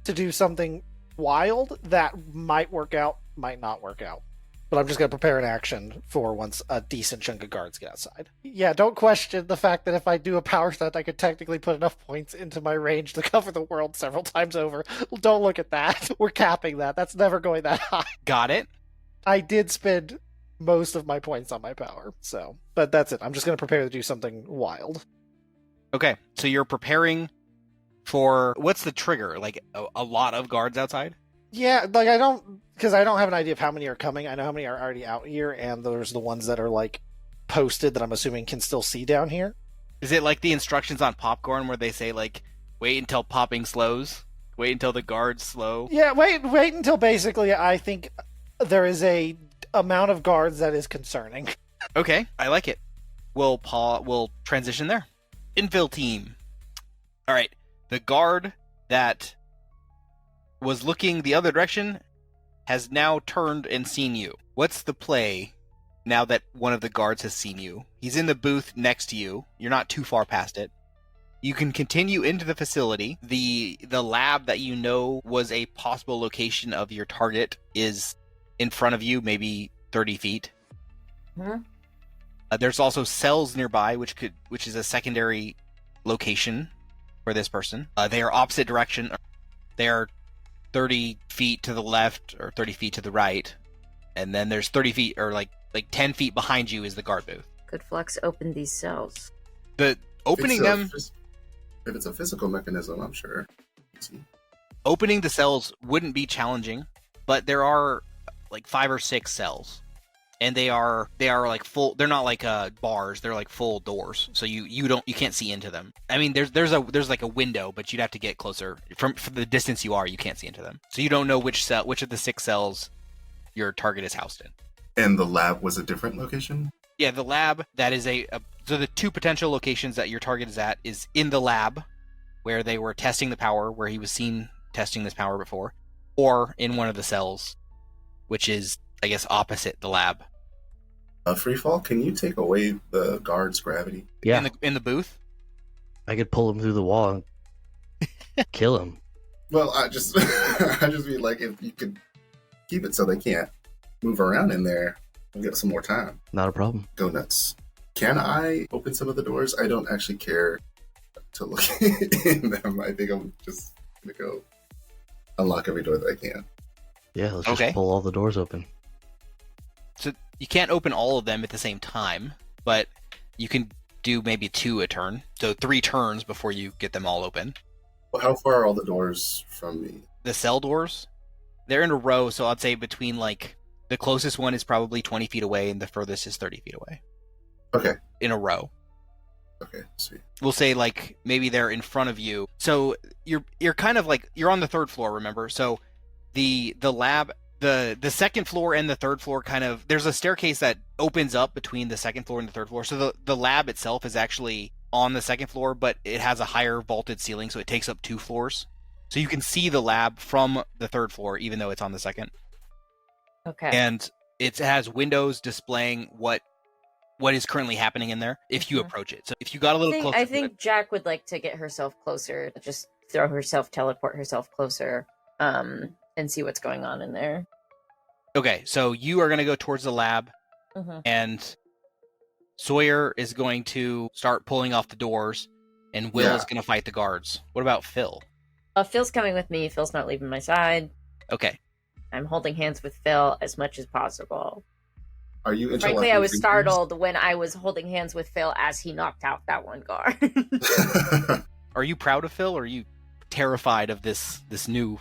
to do something wild that might work out, might not work out. But I'm just going to prepare an action for once a decent chunk of guards get outside. Yeah, don't question the fact that if I do a power stunt, I could technically put enough points into my range to cover the world several times over. Don't look at that. We're capping that. That's never going that high. Got it. I did spend most of my points on my power, so. But that's it. I'm just going to prepare to do something wild. Okay, so you're preparing for... What's the trigger? Like, a lot of guards outside? Yeah, like I don't have an idea of how many are coming. I know how many are already out here, and there's the ones that are like posted that I'm assuming can still see down here. Is it like the instructions on popcorn where they say like, wait until popping slows, wait until the guards slow? Yeah, wait until basically I think there is a amount of guards that is concerning. Okay, I like it. We'll transition there. Infill team. All right, the guard that was looking the other direction has now turned and seen you. What's the play now that one of the guards has seen you? He's in the booth next to you. You're not too far past it. You can continue into the facility. The lab that you know was a possible location of your target is in front of you, maybe 30 feet. Hmm? There's also cells nearby, which is a secondary location for this person. They are opposite direction. They are 30 feet to the left or 30 feet to the right, and then there's 30 feet or like 10 feet behind you is the guard booth. Could Flux open these cells? The opening them, if it's a physical mechanism, I'm sure. opening the cells wouldn't be challenging, but there are like 5 or 6 cells, and they are like full. They're not like bars. They're like full doors, so you can't see into them. I mean, there's like a window, but you'd have to get closer. From the distance you are, you can't see into them. So you don't know which of the 6 cells your target is housed in. And the lab was a different location? Yeah, the lab, that is so the 2 potential locations that your target is at is in the lab, where they were testing the power, where he was seen testing this power before, or in one of the cells, which is, I guess, opposite the lab. Freefall, can you take away the guard's gravity? Yeah, In the booth? I could pull him through the wall and kill him. Well, I just mean like if you could keep it so they can't move around in there and get some more time. Not a problem. Go nuts. Can I open some of the doors? I don't actually care to look in them. I think I'm just gonna go unlock every door that I can. Yeah, let's Okay. just pull all the doors open. So you can't open all of them at the same time, but you can do maybe 2 a turn. So 3 turns before you get them all open. Well, how far are all the doors from me? The cell doors, they're in a row, so I'd say between like the closest one is probably 20 feet away and the furthest is 30 feet away. Okay. In a row. Okay, sweet. We'll say like maybe they're in front of you. So you're kind of like you're on the 3rd floor, remember? So the lab, the 2nd floor and the 3rd floor kind of, there's a staircase that opens up between the 2nd floor and the 3rd floor. So the lab itself is actually on the 2nd floor, but it has a higher vaulted ceiling, so it takes up 2 floors. So you can see the lab from the 3rd floor, even though it's on the 2nd. Okay. And it has windows displaying what is currently happening in there if you approach it. So if you got a little closer, I think Jack would like to get herself closer, just teleport herself closer, and see what's going on in there. Okay, so you are going to go towards the lab, Mm-hmm. and Sawyer is going to start pulling off the doors, and Will is going to fight the guards. What about Phil? Phil's coming with me. Phil's not leaving my side. Okay. I'm holding hands with Phil as much as possible. Are you Frankly, interlocking I was fingers? startled when I was holding hands with Phil as he knocked out that one guard. Are you proud of Phil, or are you terrified of this new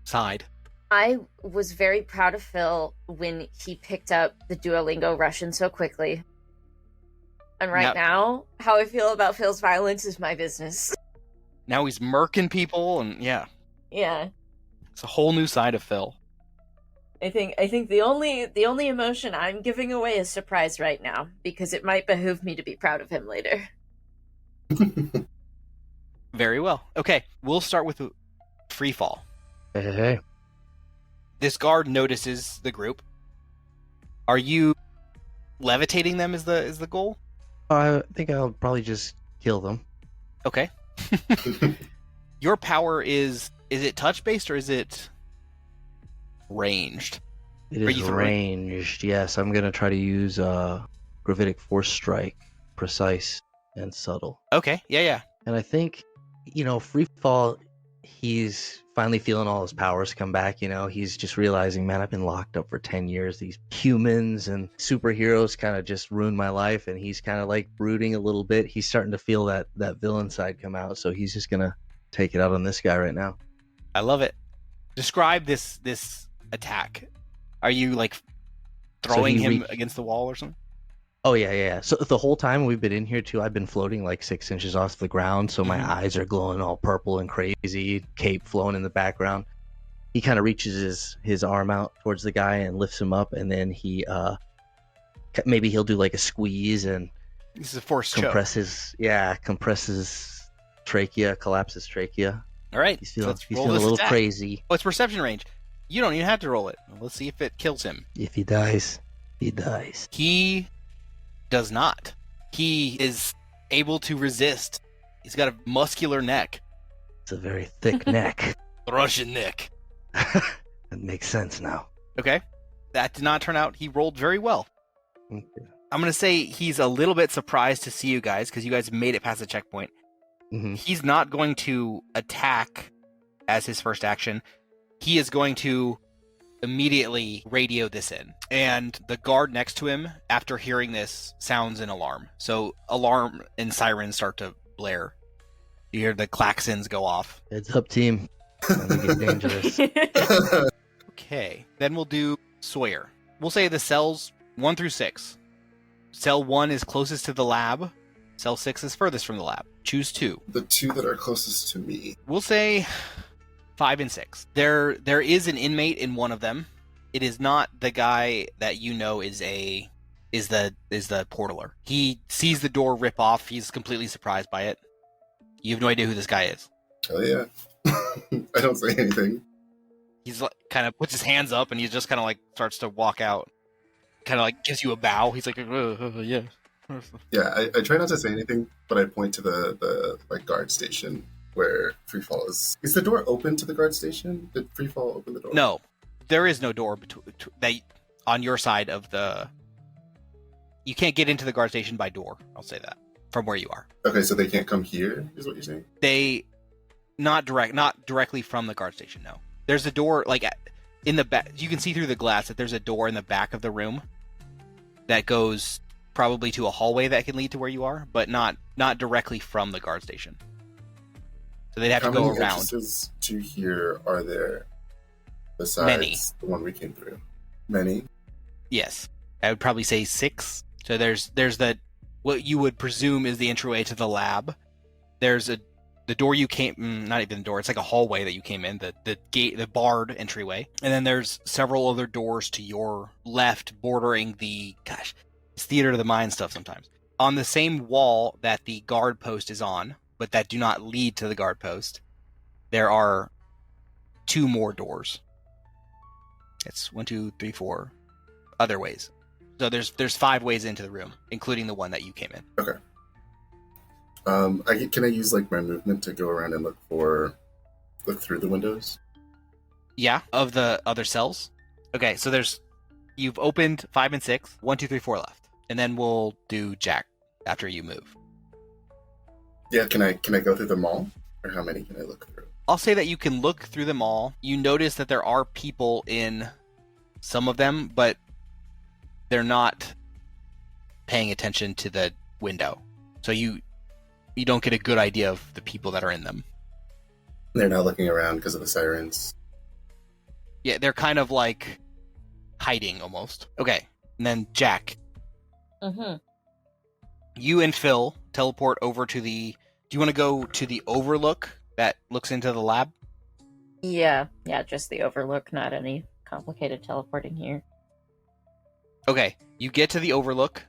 side? I was very proud of Phil when he picked up the Duolingo Russian so quickly. And now, how I feel about Phil's violence is my business. Now he's murking people, and yeah, Yeah. it's a whole new side of Phil. I think the only emotion I'm giving away is surprise right now, because it might behoove me to be proud of him later. Very well. Okay, we'll start with Freefall. Hey. This guard notices the group. Are you levitating them? Is the goal? I think I'll probably just kill them. Okay. Your power is it touch based or is it ranged? It Are is you throwing? ranged. Yes, I'm gonna try to use gravitic force strike, precise and subtle. Okay, yeah. And I think, Freefall, he's finally feeling all his powers come back. He's just realizing, man, I've been locked up for 10 years. These humans and superheroes kind of just ruined my life. And he's kind of like brooding a little bit. He's starting to feel that villain side come out. So he's just going to take it out on this guy right now. I love it. Describe this attack. Are you like throwing him against the wall or something? Oh, yeah. So the whole time we've been in here, too, I've been floating like 6 inches off the ground, so my eyes are glowing all purple and crazy, cape flowing in the background. He kind of reaches his arm out towards the guy and lifts him up, and then maybe he'll do like a squeeze and This is a force compresses trachea, collapses trachea. All right, He's so feeling a little crazy. Oh, it's perception range. You don't even have to roll it. Let's see if it kills him. If he dies, he dies. He does not. He is able to resist. He's got a muscular neck. It's a very thick neck. Russian neck. That makes sense now. Okay. That did not turn out. He rolled very well. Okay. I'm going to say he's a little bit surprised to see you guys because you guys made it past the checkpoint. Mm-hmm. He's not going to attack as his first action. He is going to immediately radio this in. And the guard next to him, after hearing this, sounds an alarm. So alarm and sirens start to blare. You hear the klaxons go off. Heads up, team. Time to get dangerous. Okay, then we'll do Sawyer. We'll say the cells 1 through 6. Cell 1 is closest to the lab. Cell 6 is furthest from the lab. Choose 2. The 2 that are closest to me. We'll say 5 and 6. There is an inmate in one of them. It is not the guy that you know is the portaler. He sees the door rip off. He's completely surprised by it. You have no idea who this guy is. Oh yeah. I don't say anything. He's like, kind of puts his hands up and he just kind of like starts to walk out. Kind of like gives you a bow. He's like, yeah. Yeah, I try not to say anything, but I point to the like guard station where Freefall is. Is the door open to the guard station? Did Freefall open the door? No, there is no door that on your side of the. You can't get into the guard station by door. I'll say that from where you are. Okay, so they can't come here, is what you're saying? They not directly from the guard station. No, there's a door like in the back. You can see through the glass that there's a door in the back of the room that goes probably to a hallway that can lead to where you are, but not directly from the guard station. So they'd have to go How many around. entrances to here are there besides Many. the one we came through? Many? Yes, I would probably say 6. So there's the what you would presume is the entryway to the lab. There's the door you came, not even the door. It's like a hallway that you came in. The gate, the barred entryway, and then there's several other doors to your left, bordering the it's theater of the mind stuff sometimes. On the same wall that the guard post is on, but that do not lead to the guard post, there are 2 more doors. It's 1, 2, 3, 4 other ways. So there's 5 ways into the room, including the one that you came in. Okay. Can I use like my movement to go around and look through the windows? Yeah, of the other cells. Okay, so you've opened 5 and 6, 1, 2, 3, 4 left, and then we'll do Jack after you move. Yeah, can I go through them all, or how many can I look through? I'll say that you can look through them all. You notice that there are people in some of them, but they're not paying attention to the window, so you don't get a good idea of the people that are in them. They're not looking around because of the sirens. Yeah, they're kind of like hiding almost. Okay, and then Jack. Mm-hmm. You and Phil teleport over to the... Do you want to go to the overlook that looks into the lab? Yeah, just the overlook, not any complicated teleporting here. Okay, you get to the overlook.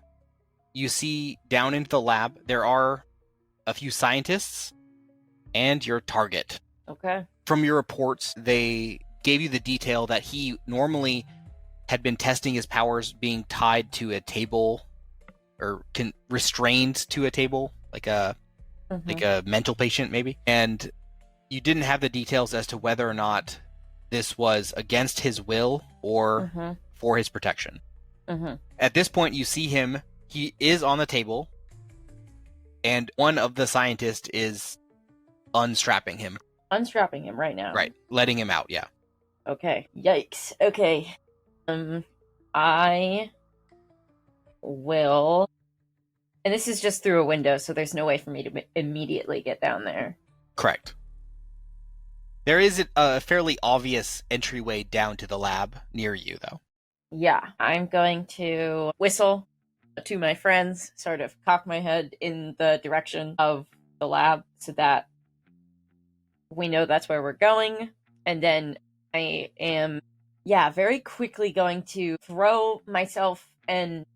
You see down into the lab, there are a few scientists and your target. Okay. From your reports, they gave you the detail that he normally had been testing his powers being tied to a table or restrained to a table, like a mental patient maybe. And you didn't have the details as to whether or not this was against his will or for his protection. Mm-hmm. At this point, you see him. He is on the table, and one of the scientists is unstrapping him. Unstrapping him right now. Right, letting him out, yeah. Okay. Yikes. Okay. I will... And this is just through a window, so there's no way for me to immediately get down there. Correct. There is a fairly obvious entryway down to the lab near you, though. Yeah. I'm going to whistle to my friends, sort of cock my head in the direction of the lab so that we know that's where we're going. And then I am, very quickly going to throw myself and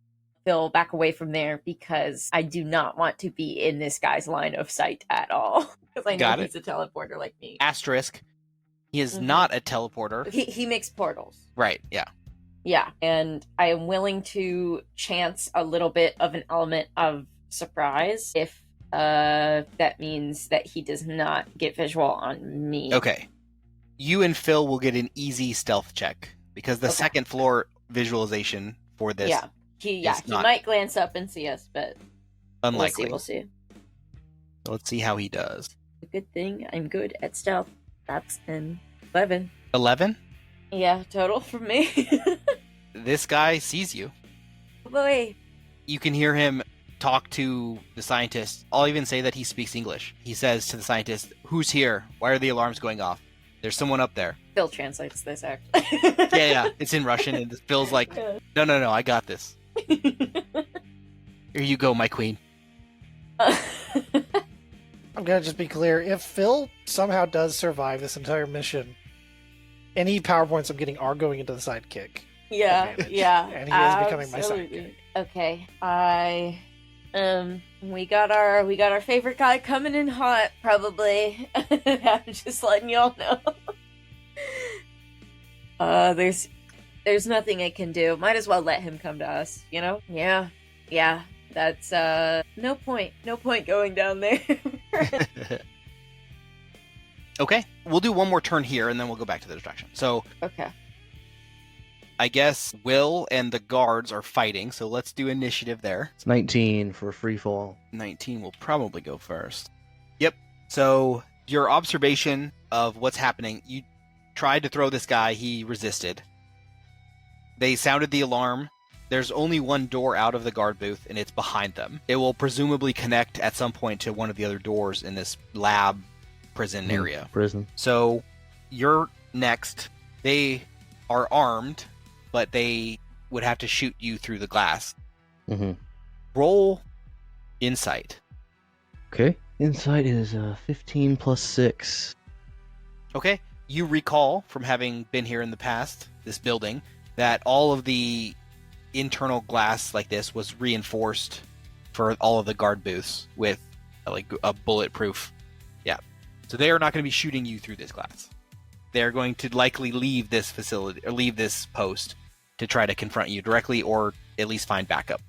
Phil back away from there because I do not want to be in this guy's line of sight at all. Because I know he's a teleporter like me. Asterisk. He is not a teleporter. He makes portals. Right, yeah. Yeah, and I am willing to chance a little bit of an element of surprise if that means that he does not get visual on me. Okay. You and Phil will get an easy stealth check because the second floor visualization for this he might glance up and see us, but unlikely. We'll see. Let's see how he does. A good thing I'm good at stealth. That's an 11. 11? Yeah, total for me. This guy sees you. Boy. You can hear him talk to the scientist. I'll even say that he speaks English. He says to the scientist, "Who's here? Why are the alarms going off? There's someone up there." Phil translates this, actually. Yeah. It's in Russian, and Phil's like, No, I got this. Here you go, my queen. I'm gonna just be clear. If Phil somehow does survive this entire mission, any PowerPoints I'm getting are going into the sidekick. Yeah. And he is becoming my sidekick. Okay, we got our favorite guy coming in hot, probably. I'm just letting y'all know. There's nothing I can do. Might as well let him come to us, you know? Yeah. That's no point going down there. Okay, we'll do one more turn here, and then we'll go back to the distraction. So, okay. I guess Will and the guards are fighting, so let's do initiative there. It's 19 for Freefall. 19 will probably go first. Yep. So, your observation of what's happening, you tried to throw this guy, he resisted. They sounded the alarm. There's only one door out of the guard booth, and it's behind them. It will presumably connect at some point to one of the other doors in this lab prison area. Prison. So, you're next. They are armed, but they would have to shoot you through the glass. Mm-hmm. Roll insight. Okay. Insight is 15 plus 6. Okay. You recall from having been here in the past, this building, that all of the internal glass like this was reinforced for all of the guard booths with like a bulletproof. Yeah. So they are not going to be shooting you through this glass. They're going to likely leave this facility or leave this post to try to confront you directly or at least find backup.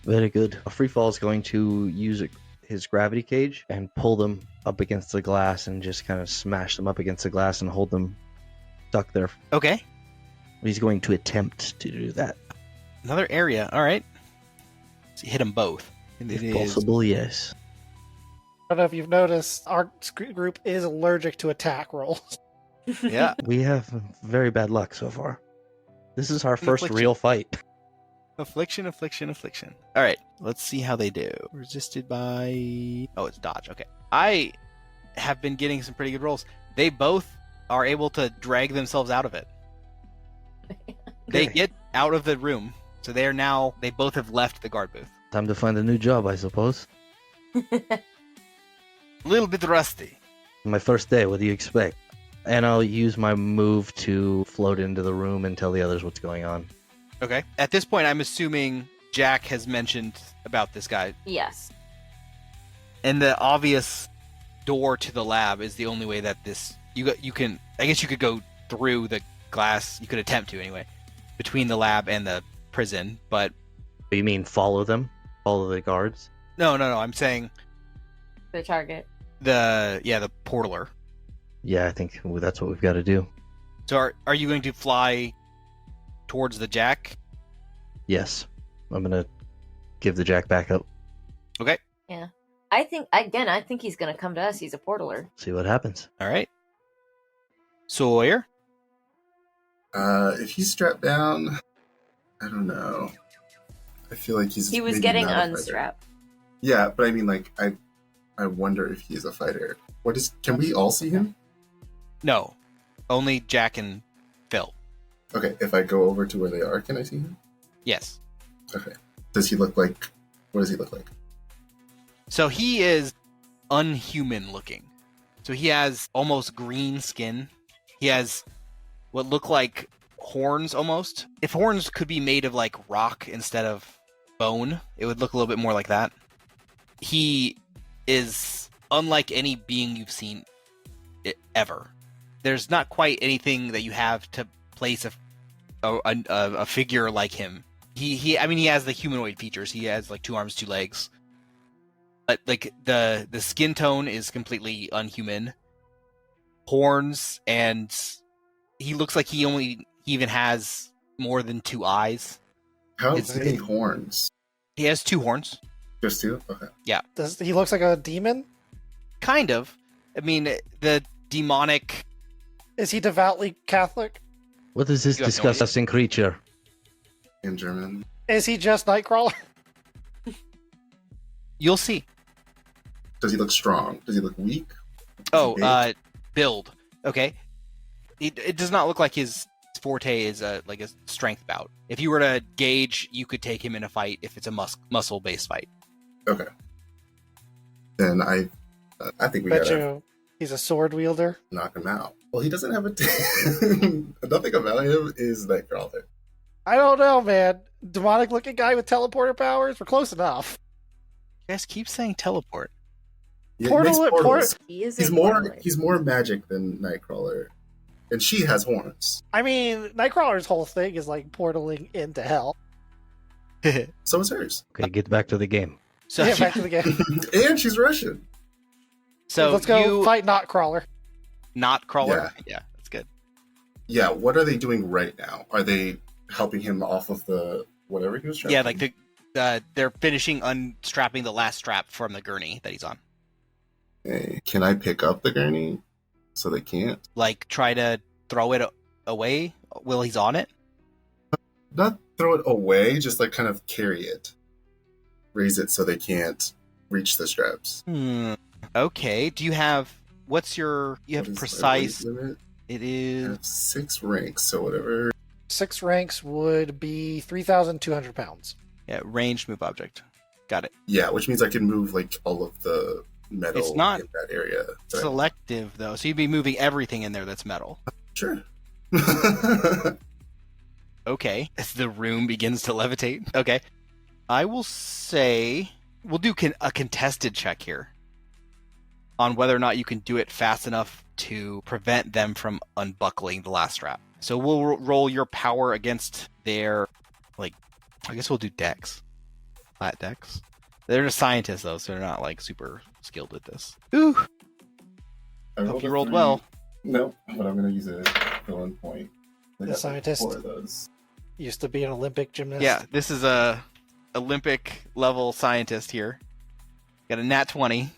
Very good. Freefall is going to use his gravity cage and pull them up against the glass and just kind of smash them up against the glass and hold them stuck there. Okay. He's going to attempt to do that. Another area. All right. So hit them both. If possible, yes. I don't know if you've noticed, our group is allergic to attack rolls. Yeah. We have very bad luck so far. This is our first Affliction. real fight. Affliction. All right. Let's see how they do. Resisted by... Oh, it's dodge. Okay. I have been getting some pretty good rolls. They both are able to drag themselves out of it. They get out of the room. So they both have left the guard booth. Time to find a new job, I suppose. A little bit rusty. My first day, what do you expect? And I'll use my move to float into the room and tell the others what's going on. Okay. At this point, I'm assuming Jack has mentioned about this guy. Yes. And the obvious door to the lab is the only way that you can... I guess you could go through the glass. You could attempt to, anyway. Between the lab and the prison, but... You mean follow them? Follow the guards? No. I'm saying... The target. The portaler. Yeah, I think that's what we've got to do. So are you going to fly towards the jack. Yes. I'm gonna give the jack back up. Okay. Yeah. I think he's gonna come to us. He's a portaler. See what happens. All right. Sawyer. If he's strapped down, I don't know. I feel like He was maybe getting not a fighter. unstrapped. Yeah, but I mean, like, I wonder if he's a fighter. Can we all see him? No, only Jack and Phil. Okay, if I go over to where they are, can I see him? Yes. Okay. What does he look like? So he is unhuman looking. So he has almost green skin. He has what look like horns almost. If horns could be made of like rock instead of bone, it would look a little bit more like that. He is unlike any being you've seen ever. There's not quite anything that you have to place a figure like him. He has the humanoid features. He has like 2 arms, 2 legs. But like the skin tone is completely unhuman. Horns, and he looks like he even has more than 2 eyes. How It's- many horns? He has 2 horns. Just 2? Okay. Does he looks like a demon? Kind of. I mean, the demonic. Is he devoutly Catholic? What is this You have no disgusting creature? In German. Is he just Nightcrawler? You'll see. Does he look strong? Does he look weak? Oh, Big? build. Okay. It does not look like his forte is a strength bout. If you were to gauge, you could take him in a fight if it's a muscle based fight. Okay. Then I think we Bet gotta you he's a sword wielder. knock him out. Well, he doesn't have a. Nothing about him is Nightcrawler. I don't know, man. Demonic looking guy with teleporter powers? We're close enough. You guys keep saying teleport. He Portal- makes portals. He is He's a more portaler. he's more magic than Nightcrawler, and she has horns. I mean, Nightcrawler's whole thing is like portaling into hell. So is hers, Okay, get back to the game. So Yeah, back to the game. and she's Russian. so Let's go you fight Notcrawler. not crawler. Yeah, that's good. Yeah, what are they doing right now? Are they helping him off of the whatever he was trying? Yeah, like they're finishing unstrapping the last strap from the gurney that he's on. Hey, can I pick up the gurney so they can't? Like try to throw it away while he's on it. Not throw it away, just like kind of carry it, raise it so they can't reach the straps. Okay. Do you have what's your you have What is my precise? weight limit? It I is have 6 ranks, so whatever. 6 ranks would be 3,200 pounds. ranged move object. Got it. Yeah, which means I can move like all of the metal It's not in that area. Right? Selective though, so you'd be moving everything in there that's metal. Sure. Okay. As the room begins to levitate. Okay. I will say we'll do a contested check here on whether or not you can do it fast enough to prevent them from unbuckling the last strap. So we'll roll your power against their, like, I guess we'll do dex. Flat dex. They're just scientists though, so they're not like super skilled with this. Ooh. I Hope you a rolled 3. well. Nope, but I'm gonna use a fill-in point. I The got, like, scientist. 4 of those. Used to be an Olympic gymnast. Yeah, this is a Olympic level scientist here. Got a nat 20.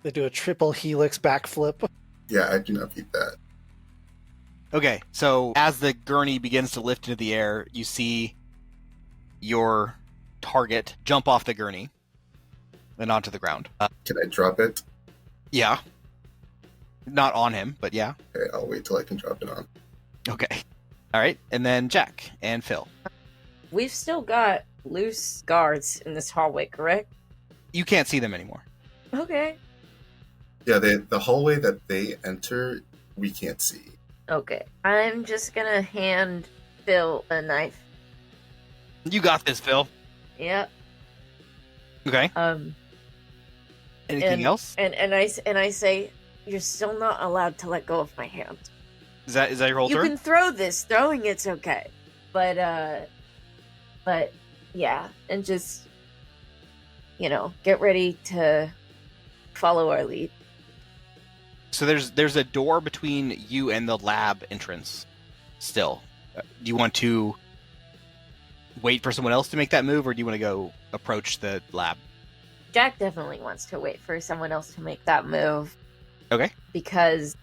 They do a triple helix backflip. Yeah, I do not beat that. Okay, so as the gurney begins to lift into the air, you see your target jump off the gurney and onto the ground. Can I drop it? Yeah. Not on him, but yeah. Okay, I'll wait till I can drop it on. Okay. All right, and then Jack and Phil. We've still got loose guards in this hallway, correct? You can't see them anymore. Okay. Yeah, the hallway that they enter, we can't see. Okay. I'm just gonna hand Phil a knife. You got this, Phil. Yep. Okay. Anything and, else? And I say, you're still not allowed to let go of my hand. Is that your whole You turn? can throw this. Throwing it's okay. But yeah, and just get ready to follow our lead. So there's a door between you and the lab entrance still. Do you want to wait for someone else to make that move, or do you want to go approach the lab? Jack definitely wants to wait for someone else to make that move. Okay. Because,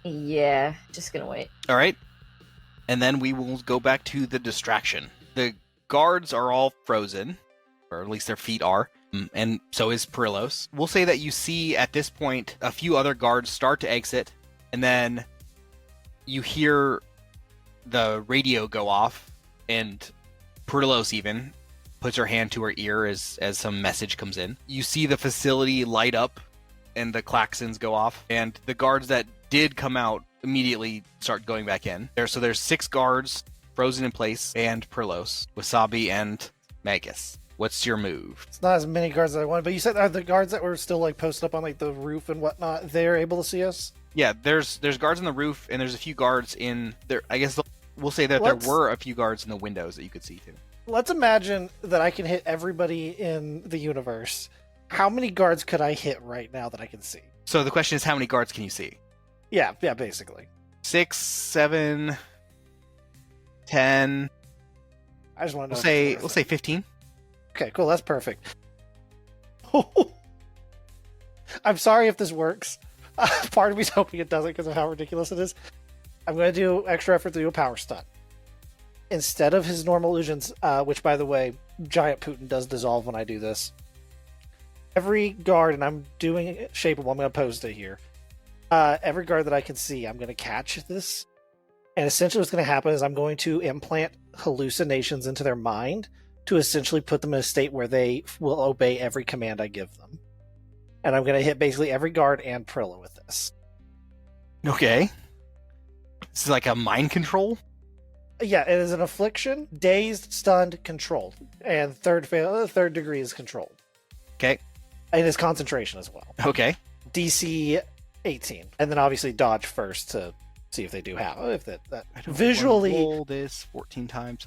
yeah, just gonna wait. All right. And then we will go back to the distraction. The guards are all frozen, or at least their feet are, and so is Perillos. We'll say that you see at this point a few other guards start to exit, and then you hear the radio go off, and Perillos even puts her hand to her ear as some message comes in. You see the facility light up, and the klaxons go off, and the guards that did come out immediately start going back in. So there's 6 guards frozen in place, and Perillos, Wasabi, and Magus. What's your move? It's not as many guards as I wanted, but you said the guards that were still like posted up on like the roof and whatnot, they're able to see us? Yeah, there's guards on the roof, and there's a few guards in there. I guess we'll say that there were a few guards in the windows that you could see too. Let's imagine that I can hit everybody in the universe. How many guards could I hit right now that I can see? So the question is, how many guards can you see? Yeah, basically. 6, 7, 10. I just want to know. We'll say 15. Okay, cool. That's perfect. I'm sorry if this works. Part of me's hoping it doesn't because of how ridiculous it is. I'm going to do extra effort to do a power stunt. Instead of his normal illusions, which, by the way, Giant Putin does dissolve when I do this. Every guard, and I'm doing it shapeable, I'm going to post it here. Every guard that I can see, I'm going to catch this. And essentially what's going to happen is I'm going to implant hallucinations into their mind to essentially put them in a state where they will obey every command I give them. And I'm going to hit basically every guard and Prilla with this. Okay. This is like a mind control? Yeah, it is an affliction, dazed, stunned, controlled. And third degree is controlled. Okay. And it's concentration as well. Okay. DC 18. And then obviously dodge first to see if they do have that I don't visually roll this 14 times.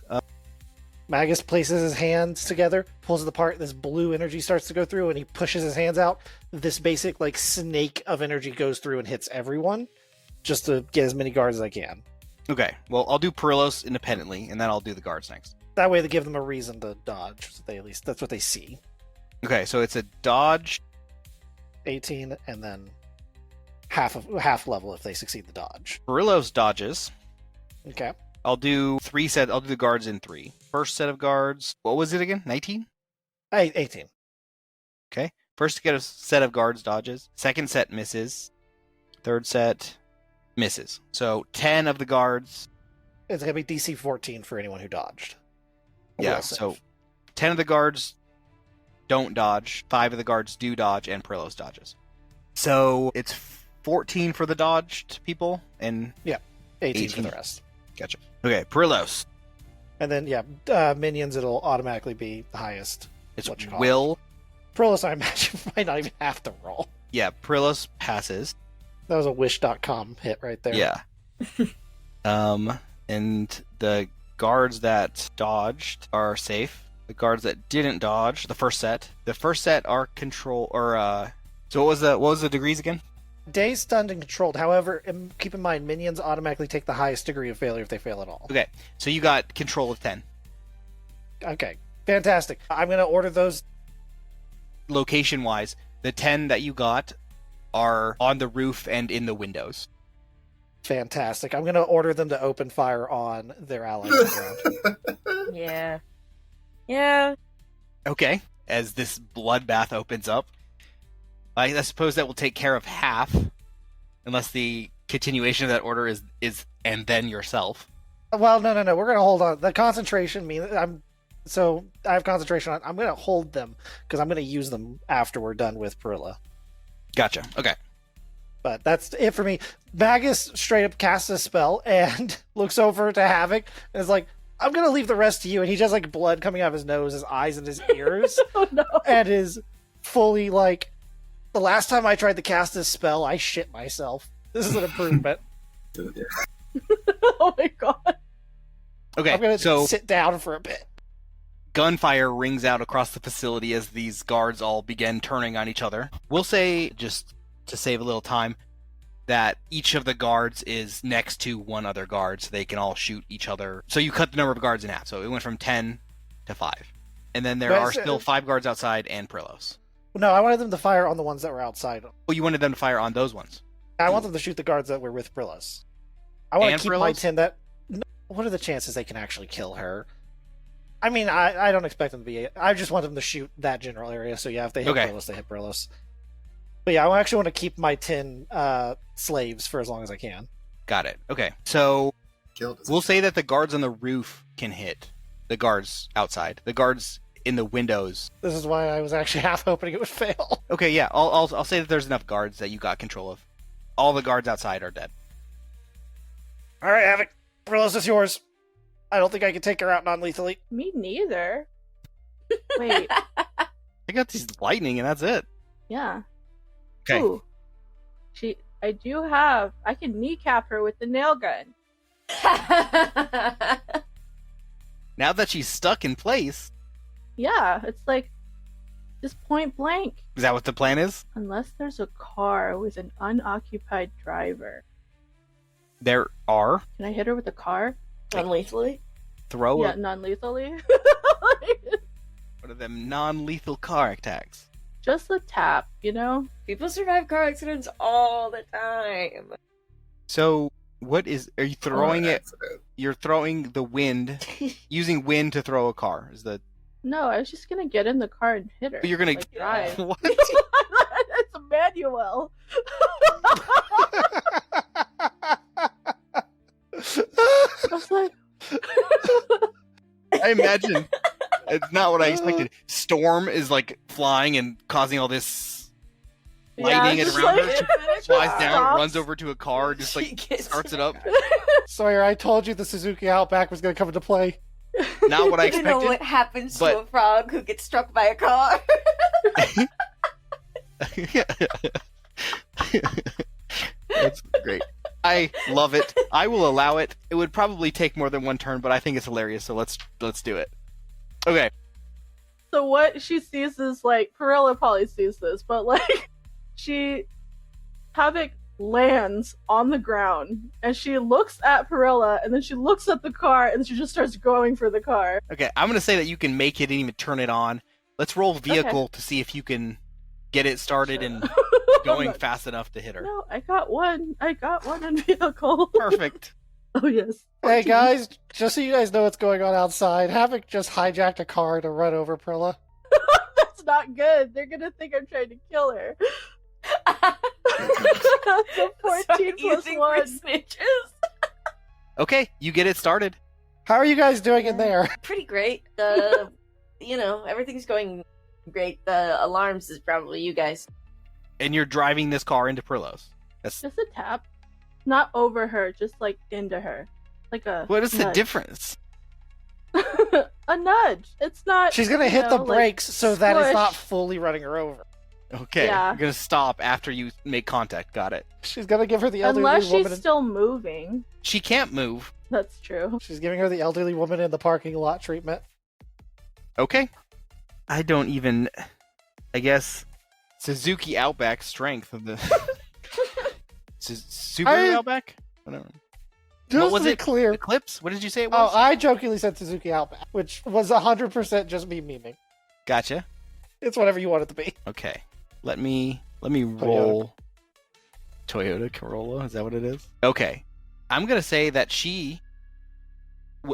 Magus places his hands together, pulls it apart, this blue energy starts to go through, and he pushes his hands out. This basic like snake of energy goes through and hits everyone, just to get as many guards as I can. Okay, well, I'll do Perillos independently, and then I'll do the guards next. That way they give them a reason to dodge, so they at least that's what they see. Okay, so it's a dodge. 18, and then half level if they succeed the dodge. Perillos dodges. Okay. I'll do the guards in 3. First set of guards, what was it again? 19? 18. Okay. First set of guards dodges. Second set misses. Third set misses. So 10 of the guards. It's going to be DC 14 for anyone who dodged. Yeah, so 10 of the guards don't dodge. 5 of the guards do dodge, and Perillos dodges. So it's 14 for the dodged people, and 18 for the rest. Gotcha. Okay, Perillos. And then, minions, it'll automatically be the highest. It's what you call will. Perillos, I imagine, might not even have to roll. Yeah, Perillos passes. That was a wish.com hit right there. Yeah. And the guards that dodged are safe. The guards that didn't dodge, the first set are control, or, so what was the degrees again? Dazed, stunned, and controlled. However, keep in mind, minions automatically take the highest degree of failure if they fail at all. Okay, so you got control of 10. Okay, fantastic. I'm going to order those. Location-wise, the 10 that you got are on the roof and in the windows. Fantastic. I'm going to order them to open fire on their allies on the ground. Yeah. Yeah. Okay, as this bloodbath opens up. I suppose that will take care of half, unless the continuation of that order is and then yourself. Well, no. We're going to hold on. The concentration means I have concentration on. I'm going to hold them because I'm going to use them after we're done with Perilla. Gotcha. Okay. But that's it for me. Magus straight up casts a spell and looks over to Havok and is like, I'm going to leave the rest to you. And he just like blood coming out of his nose, his eyes, and his ears. Oh no. And is fully like, the last time I tried to cast this spell, I shit myself. This is an improvement. Oh my god. Okay, I'm going to so sit down for a bit. gunfire rings out across the facility as these guards all begin turning on each other. We'll say, just to save a little time, that each of the guards is next to one other guard, so they can all shoot each other. So you cut the number of guards in half. So it went from 10 to 5. And then there are still 5 guards outside and Prillos. No, I wanted them to fire on the ones that were outside. Oh, you wanted them to fire on those ones? I want them to shoot the guards that were with Prillos. I want And to keep my Prillos? 10 that... What are the chances they can actually kill her? I mean, I don't expect them to be... I just want them to shoot that general area, so yeah, if they hit Okay. Prillos, they hit Prillos. But yeah, I actually want to keep my 10 slaves for as long as I can. Got it. Okay. So Killed us. we'll say that the guards on the roof can hit the guards outside. The guards in the windows. This is why I was actually half hoping it would fail. Okay, yeah. I'll say that there's enough guards that you got control of. All the guards outside are dead. All right, Havok. Prillos is yours. I don't think I can take her out non-lethally. Me neither. Wait, I got these lightning, and that's it. yeah. Okay. Ooh. I can kneecap her with the nail gun. Now that she's stuck in place, Yeah, it's like just point blank. is that what the plan is? Unless there's a car with an unoccupied driver. There are. Can I hit her with a car? Non-lethally? Throw Yeah, a, non-lethally. one of them non-lethal car attacks. Just a tap, you know? People survive car accidents all the time. So, are you throwing it? Accident. You're throwing the wind, using wind to throw a car. Is the No, I was just gonna get in the car and hit her. But you're gonna Like, drive. what? It's a manual. I was like, I imagine it's not what I expected. Storm is like flying and causing all this lightning just around like- her. She flies down, Stops. runs over to a car, just She like gets starts it up. Sawyer, I told you the Suzuki Outback was going to come into play. Not what I You know expected. what happens but- to a frog who gets struck by a car? That's great. I love it. I will allow it. It would probably take more than one turn, but I think it's hilarious. So let's do it. Okay. So what she sees is like Perilla probably sees this, but like Havok lands on the ground and she looks at Perilla and then she looks at the car and she just starts going for the car. Okay. I'm gonna say that you can make it and even turn it on. Let's roll vehicle to see if you can get it started and going fast enough to hit her. No, I got one in vehicle. Perfect. Oh yes. Hey 14. guys, just so you guys know what's going on outside, Havok just hijacked a car to run over Prilla. That's not good. They're gonna think I'm trying to kill her. So 14 Start plus using 1. snitches. Okay, you get it started. How are you guys doing in there? Pretty great. Everything's going great. The alarms is probably you guys. And you're driving this car into Prillos. That's Just a tap. Not over her, just like into her. Like a what is the nudge. difference? A nudge. It's not. She's going to you hit the know, like, brakes so that it's not squish. fully running her over. Okay, Yeah. you're gonna stop after you make contact. Got it. She's going to give her the elderly Unless woman... she's still moving. She can't move. That's true. She's giving her the elderly woman in the parking lot treatment. Okay. I don't even. I guess Suzuki Outback strength of the Subaru I- Outback. I don't know. Just What was to be it? clear... Eclipse? What did you say it Oh, was? I jokingly said Suzuki Outback, which was 100% just me memeing. Gotcha. It's whatever you want it to be. Okay. Let me roll Toyota Corolla. Is that what it is? Okay. I'm gonna say that she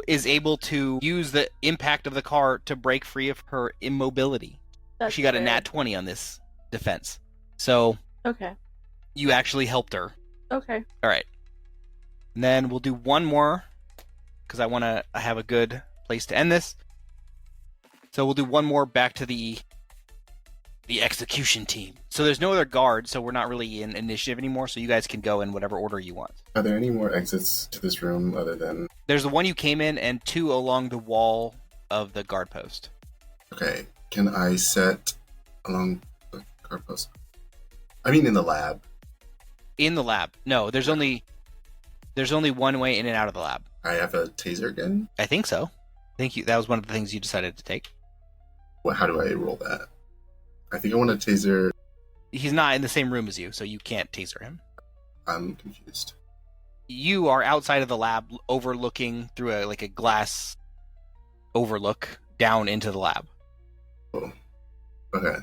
is able to use the impact of the car to break free of her immobility. That's She got a fair. nat 20 on this defense. So Okay. you actually helped her. Okay. All right. And then we'll do one more because I want to have a good place to end this. So we'll do one more back to the execution team. So there's no other guards, so we're not really in initiative anymore. So you guys can go in whatever order you want. Are there any more exits to this room other than... There's the one you came in and 2 along the wall of the guard post. Okay, can I set along the guard post? I mean in the lab. In the lab. No, there's only one way in and out of the lab. I have a taser gun? I think so. That was one of the things you decided to take. How do I roll that? I think I want to taser... He's not in the same room as you, so you can't taser him. I'm confused. You are outside of the lab, overlooking through a glass overlook down into the lab. Oh, okay.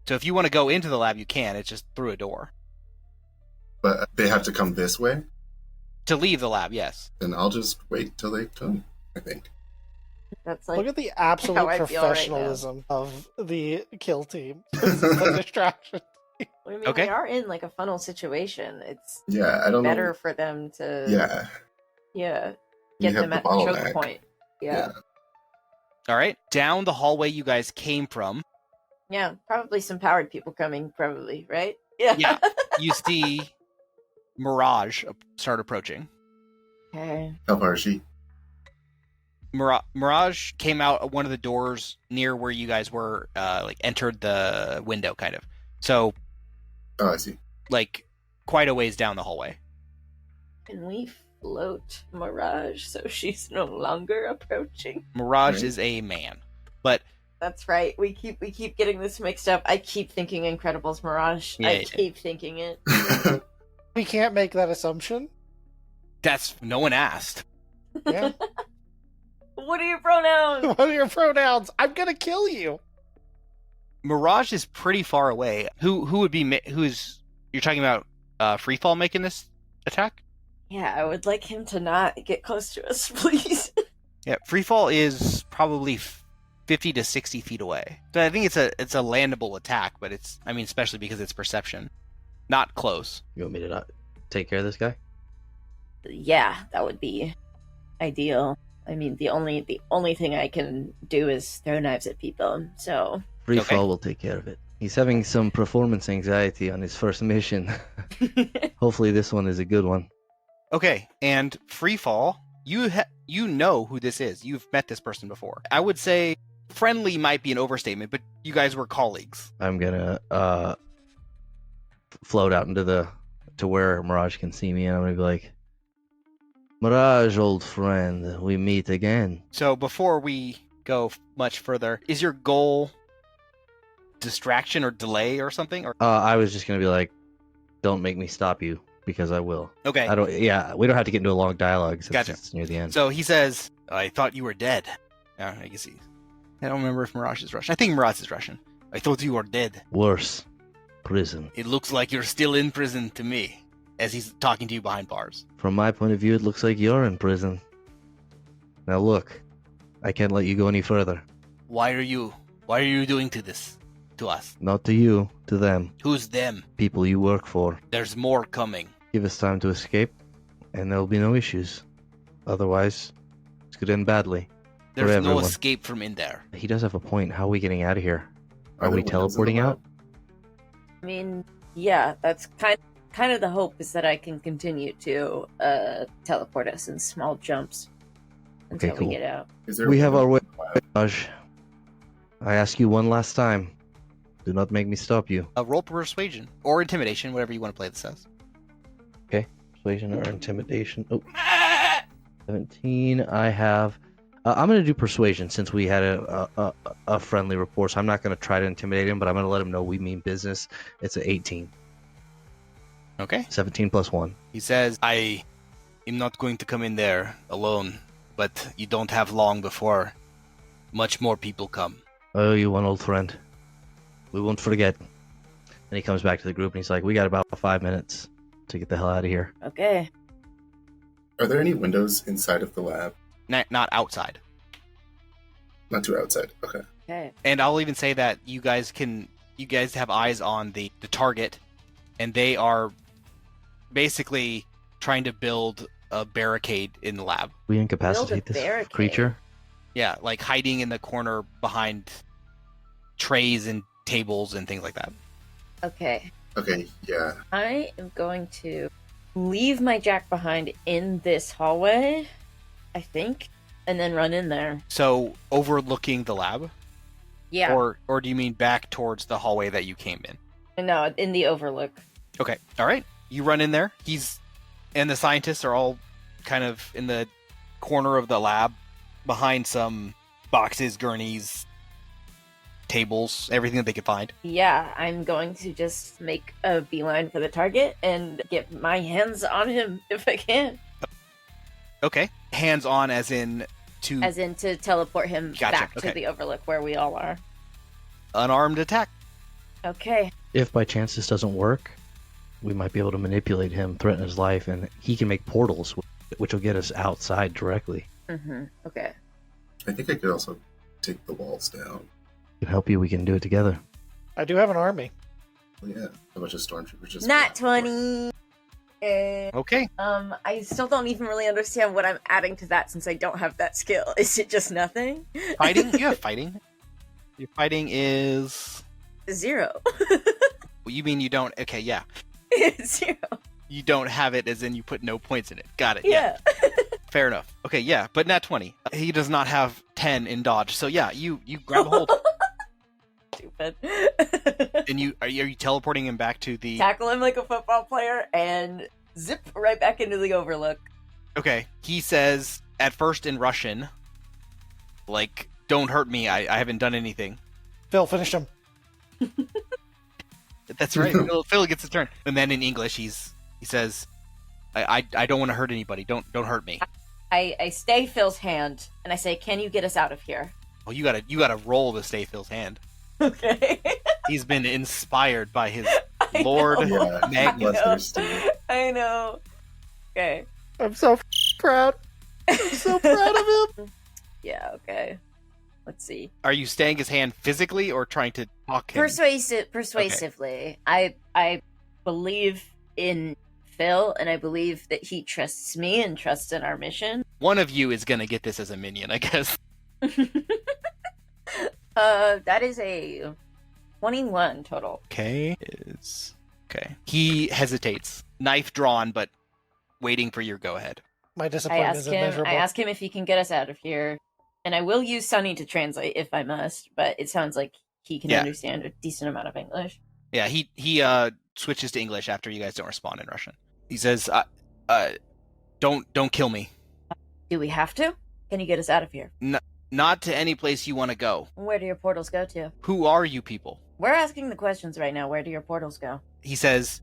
So if you want to go into the lab, you can. It's just through a door. But they have to come this way? To leave the lab, yes. Then I'll just wait till they come, I think. That's like Look at the absolute how I feel right professionalism of the kill team. This is a distraction. I mean, Okay. they are in like a funnel situation. It's Yeah, I don't better know. for them to Yeah. get You have them the at the choke bottleneck. point. Yeah. All right. Down the hallway you guys came from, Yeah, probably some powered people coming, probably, right? Yeah. Yeah. you see Mirage start approaching. Okay. How far is she? Mirage came out of one of the doors near where you guys were, entered the window, kind of. So, Oh, I see. quite a ways down the hallway. Can we float Mirage so she's no longer approaching? Mirage Right. is a man, but That's right. We keep getting this mixed up. I keep thinking Incredibles Mirage. Yeah, I yeah. keep thinking it. We can't make that assumption. that's no one asked. Yeah. What are your pronouns? What are your pronouns? I'm gonna kill you. Mirage is pretty far away. Who would be who's you're talking about? Freefall making this attack? Yeah, I would like him to not get close to us, please. Yeah, Freefall is probably 50 to 60 feet away. So I think it's a landable attack, but especially because it's perception, not close. You want me to not take care of this guy? Yeah, that would be ideal. I mean, the only thing I can do is throw knives at people. So Freefall Okay. will take care of it. He's having some performance anxiety on his first mission. Hopefully this one is a good one. Okay, and Freefall, you know who this is. You've met this person before. I would say friendly might be an overstatement, but you guys were colleagues. I'm gonna float out to where Mirage can see me, and I'm gonna be like, Mirage, old friend, we meet again. So before we go much further, is your goal distraction or delay or something? Or I was just gonna be like, don't make me stop you, because I will. okay, We don't have to get into a long dialogue since Gotcha. it's near the end. so he says, "I thought you were dead." I guess I don't remember if Mirage is Russian. I think Mirage is Russian. I thought you were dead. Worse, prison. It looks like you're still in prison to me, as he's talking to you behind bars. From my point of view, it looks like you're in prison. Now look, I can't let you go any further. Why are you doing to us? Not to you, to them. Who's them? People you work for. There's more coming. Give us time to escape, and there'll be no issues. Otherwise, it could end badly. There's For no everyone. escape from in there. He does have a point. How are we getting out of here? Are there we windows in the teleporting lab? out? I mean, yeah, that's kind of the hope is that I can continue to teleport us in small jumps until Okay, cool. we get out. Is there We have our way. window in the lab? Raj. I ask you one last time. Do not make me stop you. Roll persuasion or intimidation, whatever you want to play this as. Persuasion or intimidation. Oh, 17. I have. I'm going to do persuasion since we had a friendly rapport. So I'm not going to try to intimidate him, but I'm going to let him know we mean business. It's an 18. Okay. 17 plus 1. He says, "I am not going to come in there alone, but you don't have long before much more people come." Oh, you one old friend. We won't forget. And he comes back to the group and he's like, we got about 5 minutes to get the hell out of here. Okay. Are there any windows inside of the lab? Not outside. Not too outside. Okay. Okay. And I'll even say that you guys have eyes on the target, and they are basically trying to build a barricade in the lab. We incapacitate this barricade. creature. Yeah, like hiding in the corner behind trays and tables and things like that. Okay. Okay, yeah. I am going to leave my jack behind in this hallway, I think, and then run in there. So overlooking the lab, Yeah. or do you mean back towards the hallway that you came in? No, in the overlook. Okay, all right. You run in there. He's and the scientists are all kind of in the corner of the lab, behind some boxes, gurneys, tables, everything that they could find. Yeah, I'm going to just make a beeline for the target and get my hands on him if I can. Okay. Hands on as in to teleport him Gotcha, back okay. to the Overlook where we all are. unarmed attack. Okay. If by chance this doesn't work, we might be able to manipulate him, threaten his life, and he can make portals, which will get us outside directly. Mm-hmm. Okay. I think I could also take the walls down. Can help you. We can do it together. I do have an army. Well, yeah, a bunch of stormtroopers just Nat 20. Okay. I still don't even really understand what I'm adding to that since I don't have that skill. Is it just nothing? Fighting? You have fighting. Your fighting is... 0. You mean you don't... Okay, yeah. 0. You don't have it as in you put no points in it. Got it. Yeah. Fair enough. Okay, yeah, but nat 20. He does not have 10 in dodge. So yeah, you grab a hold Stupid. and are you teleporting him back to the... Tackle him like a football player and zip right back into the Overlook. Okay, he says at first in Russian, like, don't hurt me, I haven't done anything. Phil, finish him. That's right. Phil gets his turn. And then in English, he says, I don't want to hurt anybody. Don't hurt me. I stay Phil's hand and I say, "Can you get us out of here?" Well, you gotta roll to stay Phil's hand. Okay. He's been inspired by his I Lord know. Yeah, Magnus. bloodthirsty. I know. Okay. I'm so proud. I'm so proud of him. Yeah. Okay. Let's see. Are you staying his hand physically or trying to talk him? Persuasively. I believe in Phil, and I believe that he trusts me and trusts in our mission. One of you is gonna get this as a minion, I guess. That is a 21 total. Okay. He hesitates, knife drawn, but waiting for your go ahead. My I disappointment is immeasurable. ask him if he can get us out of here, and I will use Sunny to translate if I must. But it sounds like he can Yeah. understand a decent amount of English. Yeah, he switches to English after you guys don't respond in Russian. He says, don't kill me. Do we have to? Can you get us out of here? Not to any place you want to go. Where do your portals go to? Who are you people? We're asking the questions right now. Where do your portals go? He says,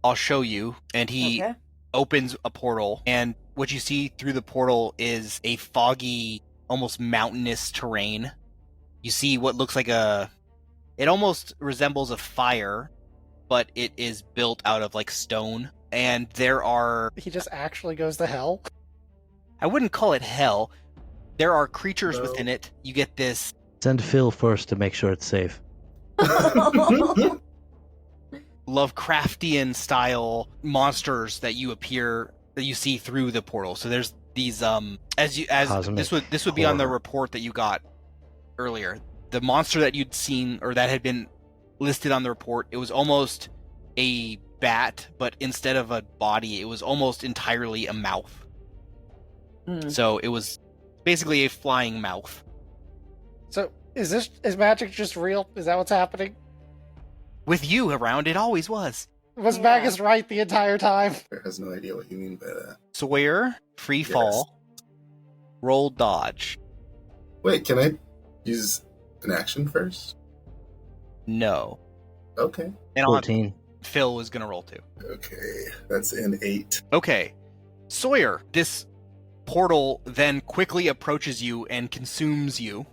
I'll show you. And he Okay. opens a portal. And what you see through the portal is a foggy, almost mountainous terrain. You see what looks like it almost resembles a fire, but it is built out of like stone. And there are, He just actually goes to hell. I wouldn't call it hell. There are creatures No. within it. You get this Send Phil first to make sure it's safe. Lovecraftian style monsters that you see through the portal. So there's these Cosmic this would be on the horror. report that you got earlier. The monster that you'd seen or that had been listed on the report, it was almost a bat, but instead of a body, it was almost entirely a mouth. So it was basically a flying mouth. So is magic just real? Is that what's happening? With you around, it always was. Was Yeah. Magus right the entire time? Bear has no idea what you mean by that. Sawyer, Freefall, roll dodge. Wait, can I use an action first? No. Okay. And I'll have 14. Phil was gonna roll too. Okay, that's an 8. Okay. Sawyer, this portal then quickly approaches you and consumes you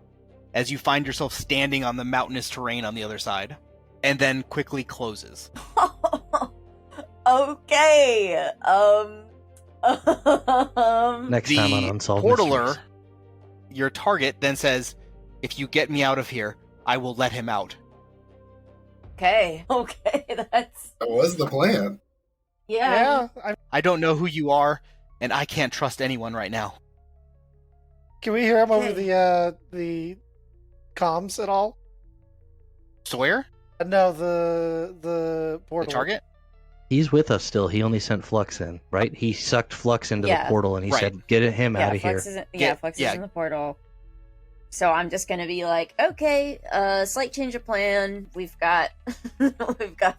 as you find yourself standing on the mountainous terrain on the other side, and then quickly closes. Okay. Next time on The Unsolved portaler, Mysteries. your target, then says, if you get me out of here, I will let him out. Okay. That's That was the plan. yeah. I don't know who you are, and I can't trust anyone right now. Can we hear him over Okay. the comms at all? Sawyer, No, the the portal. target? He's with us still. He only sent Flux in, right? He sucked Flux into Yeah. the portal and he Right. said, get him out of here. Flux is Yeah. in the portal. So I'm just gonna be like, okay, slight change of plan. We've got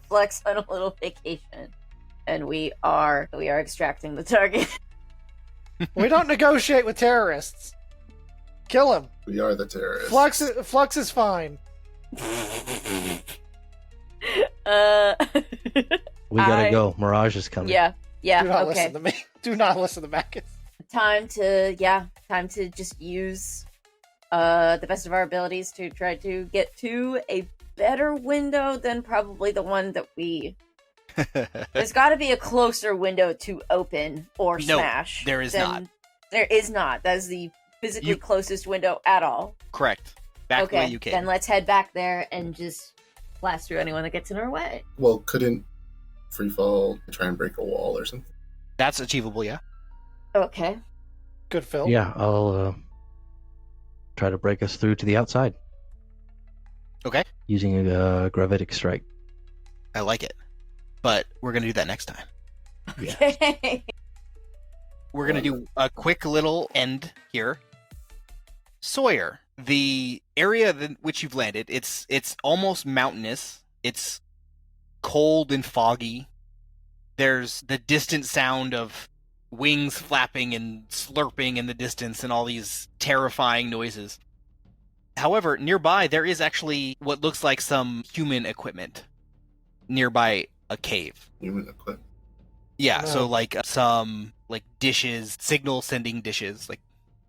Flex on a little vacation, and we are extracting the target. We don't negotiate with terrorists. Kill him. We are the terrorists. Flux is fine. We gotta go. Mirage is coming. Yeah. Do not Okay. listen to me. Do not listen to Magus. Time to just use the best of our abilities to try to get to a better window than probably the one that we. There's got to be a closer window to open or No, smash. there is not. There is not. That is the physically closest window at all. Correct. Back the way Okay, you came. then let's head back there and just blast through anyone that gets in our way. Well, couldn't Freefall try and break a wall or something? That's achievable, yeah. Okay. Good, Phil. Yeah, I'll try to break us through to the outside. Okay. Using a gravitic strike. I like it. But we're going to do that next time. Okay. We're going to do a quick little end here. Sawyer, the area in which you've landed, it's almost mountainous. It's cold and foggy. There's the distant sound of wings flapping and slurping in the distance and all these terrifying noises. However, nearby there is actually what looks like some human equipment nearby a cave. Human equipment. Yeah, No. so like some like dishes, signal sending dishes, like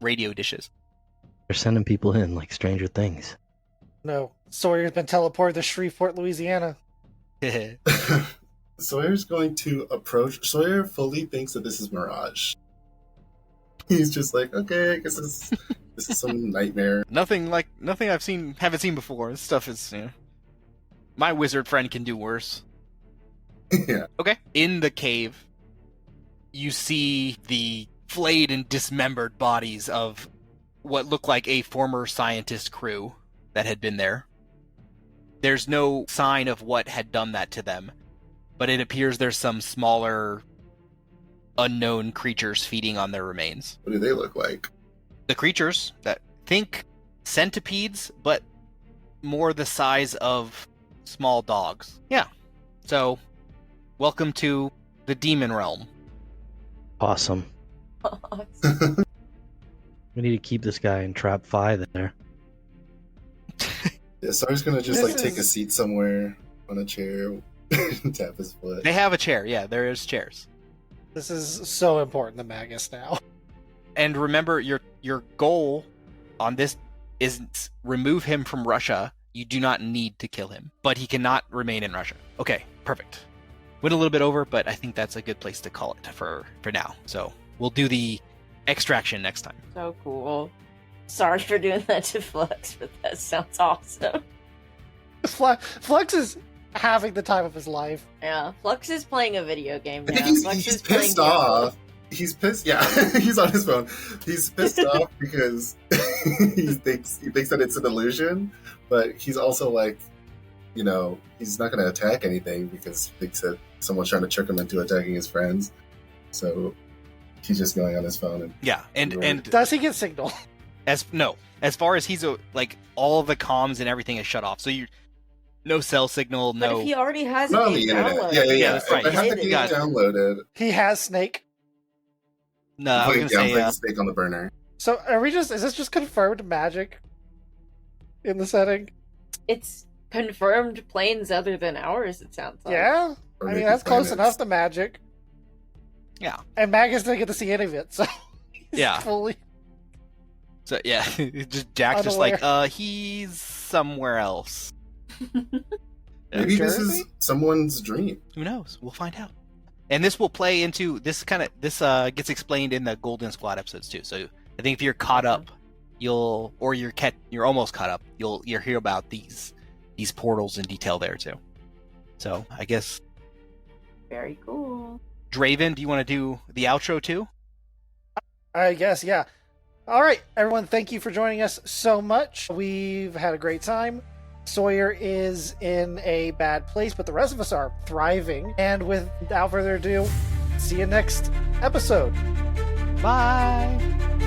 radio dishes. They're sending people in like Stranger Things. No. Sawyer's been teleported to Shreveport, Louisiana. Sawyer's going to approach. Sawyer fully thinks that this is Mirage. He's just like, okay, I guess this is some nightmare. nothing haven't seen before. This stuff is, my wizard friend can do worse. Yeah. Okay. In the cave, you see the flayed and dismembered bodies of what looked like a former scientist crew that had been there. There's no sign of what had done that to them, but it appears there's some smaller, unknown creatures feeding on their remains. What do they look like? The creatures that think centipedes, but more the size of small dogs. Yeah. So, welcome to the demon realm. Awesome. We need to keep this guy in Trap 5 there. Yeah, Sawyer's gonna just This like take a is- seat somewhere on a chair, and tap his foot. They have a chair. Yeah, there is chairs. This is so important to Magus now. And remember, your goal on this is remove him from Russia. You do not need to kill him, but he cannot remain in Russia. Okay, perfect. Went a little bit over, but I think that's a good place to call it for now. So we'll do the extraction next time. So cool. Sorry for doing that to Flux, but that sounds awesome. Flux is having the time of his life. Yeah, Flux is playing a video game I now. think Flux he's is playing pissed Diablo. off. He's pissed. Yeah, he's on his phone. He's pissed off because he thinks that it's an illusion, but he's also like, he's not going to attack anything because he thinks that someone's trying to trick him into attacking his friends. So he's just going on his phone and Yeah, and Does he get signal? as far as he's like all of the comms and everything is shut off. So you no cell signal, But no. if he already has not a on the game internet. downloaded, Yeah. that's right. I have the He game got it. downloaded. He has Snake. No, I was gonna I'm say playing Snake on the burner. So is this just confirmed magic in the setting? it's confirmed planes other than ours, it sounds like. Yeah? Or I mean, maybe that's close planets. enough to magic. Yeah. And Magus didn't get to see any of it, so he's Yeah. fully... so. Yeah, just Jack's just like, Unaware. he's somewhere else. Maybe this is Jersey? someone's dream. Who knows? We'll find out. And this will play into this gets explained in the Golden Squad episodes too. So I think if you're caught up, you're almost caught up. You'll hear about these portals in detail there too. So I guess Very cool. Draven, do you want to do the outro too? I guess, yeah. All right, everyone, thank you for joining us so much. We've had a great time. Sawyer is in a bad place, but the rest of us are thriving. And without further ado, see you next episode. Bye. Bye.